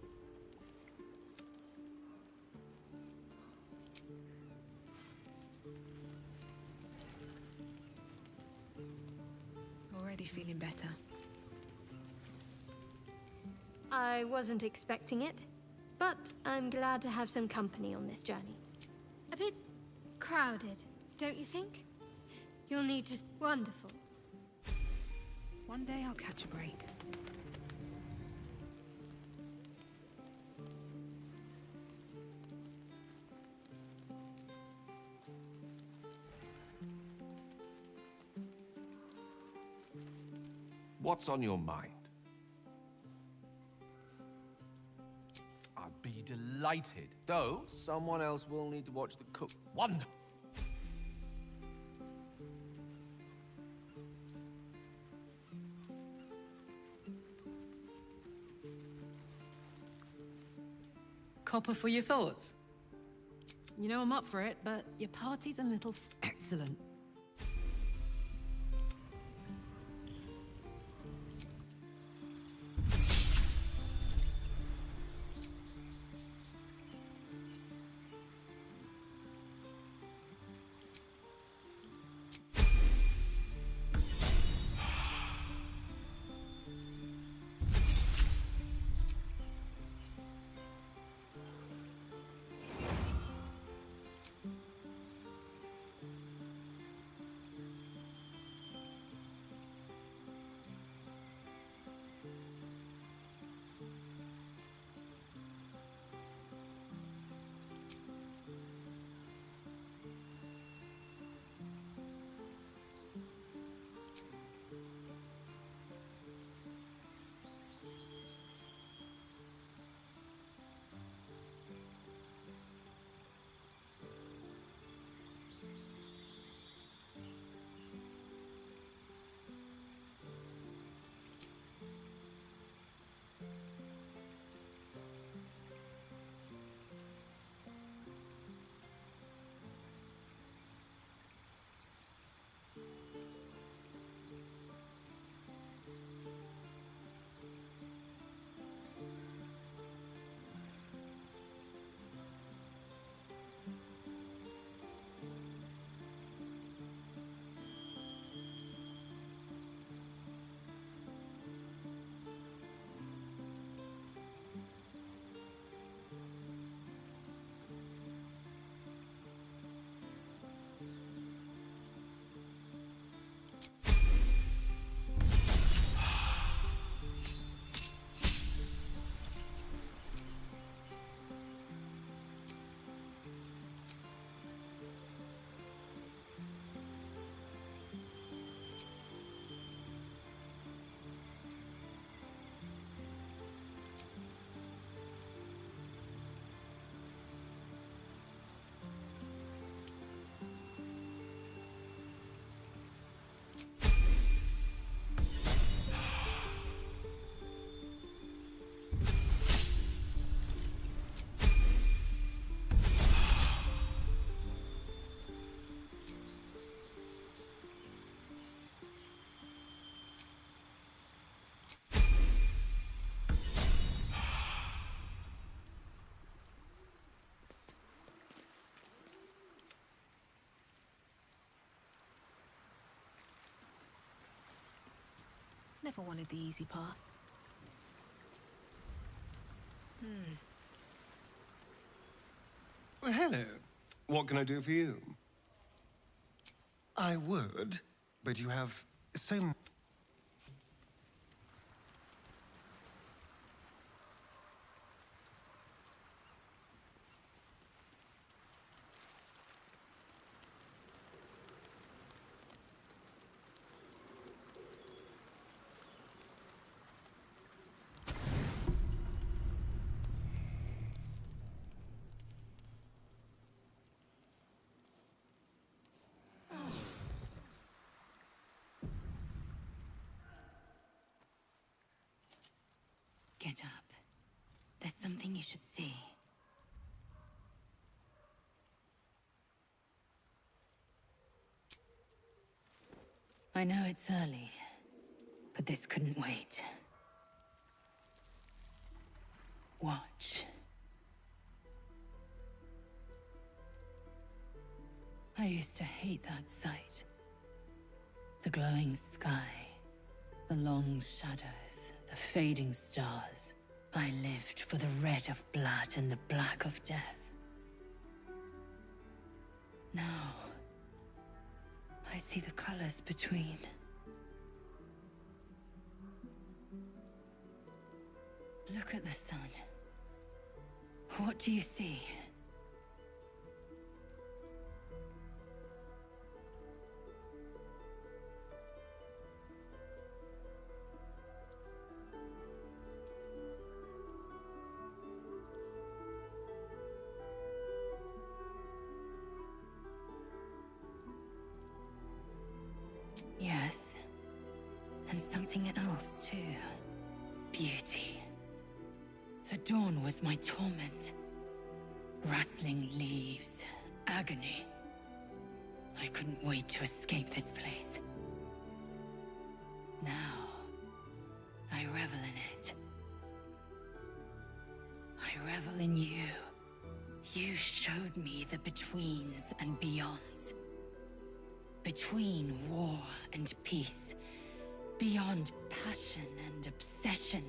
Already feeling better. I wasn't expecting it, but I'm glad to have some company on this journey. A bit crowded, don't you think? You'll need to... Wonderful. One day I'll catch a break. What's on your mind? I'd be delighted, though someone else will need to watch the cook. Wonderful. Copper for your thoughts? You know I'm up for it, but your party's a little excellent. Never wanted the easy path. Well, hello. What can I do for you? I would, but you have so m- Get up. There's something you should see. I know it's early, but this couldn't wait. Watch. I used to hate that sight. The glowing sky, the long shadows, the fading stars. I lived for the red of blood and the black of death. Now, I see the colors between. Look at the sun. What do you see? Yes. And something else, too. Beauty. The dawn was my torment. Rustling leaves. Agony. I couldn't wait to escape this place. Now, I revel in it. I revel in you. You showed me the betweens and beyonds. Between war and peace. Beyond passion and obsession.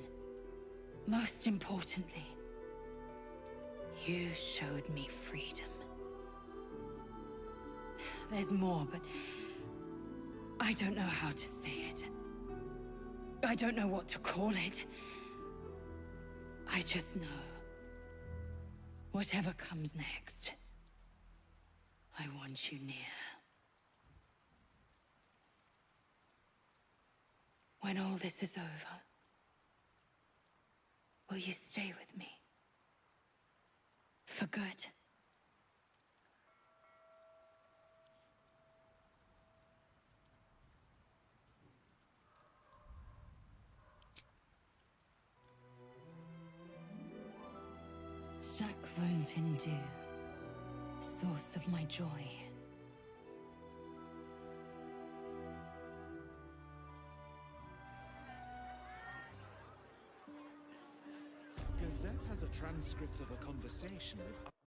Most importantly, you showed me freedom. There's more, but I don't know how to say it. I don't know what to call it. I just know, whatever comes next, I want you near. When all this is over, will you stay with me? For good? Chaque Von Findu, source of my joy. Gazette has a transcript of a conversation with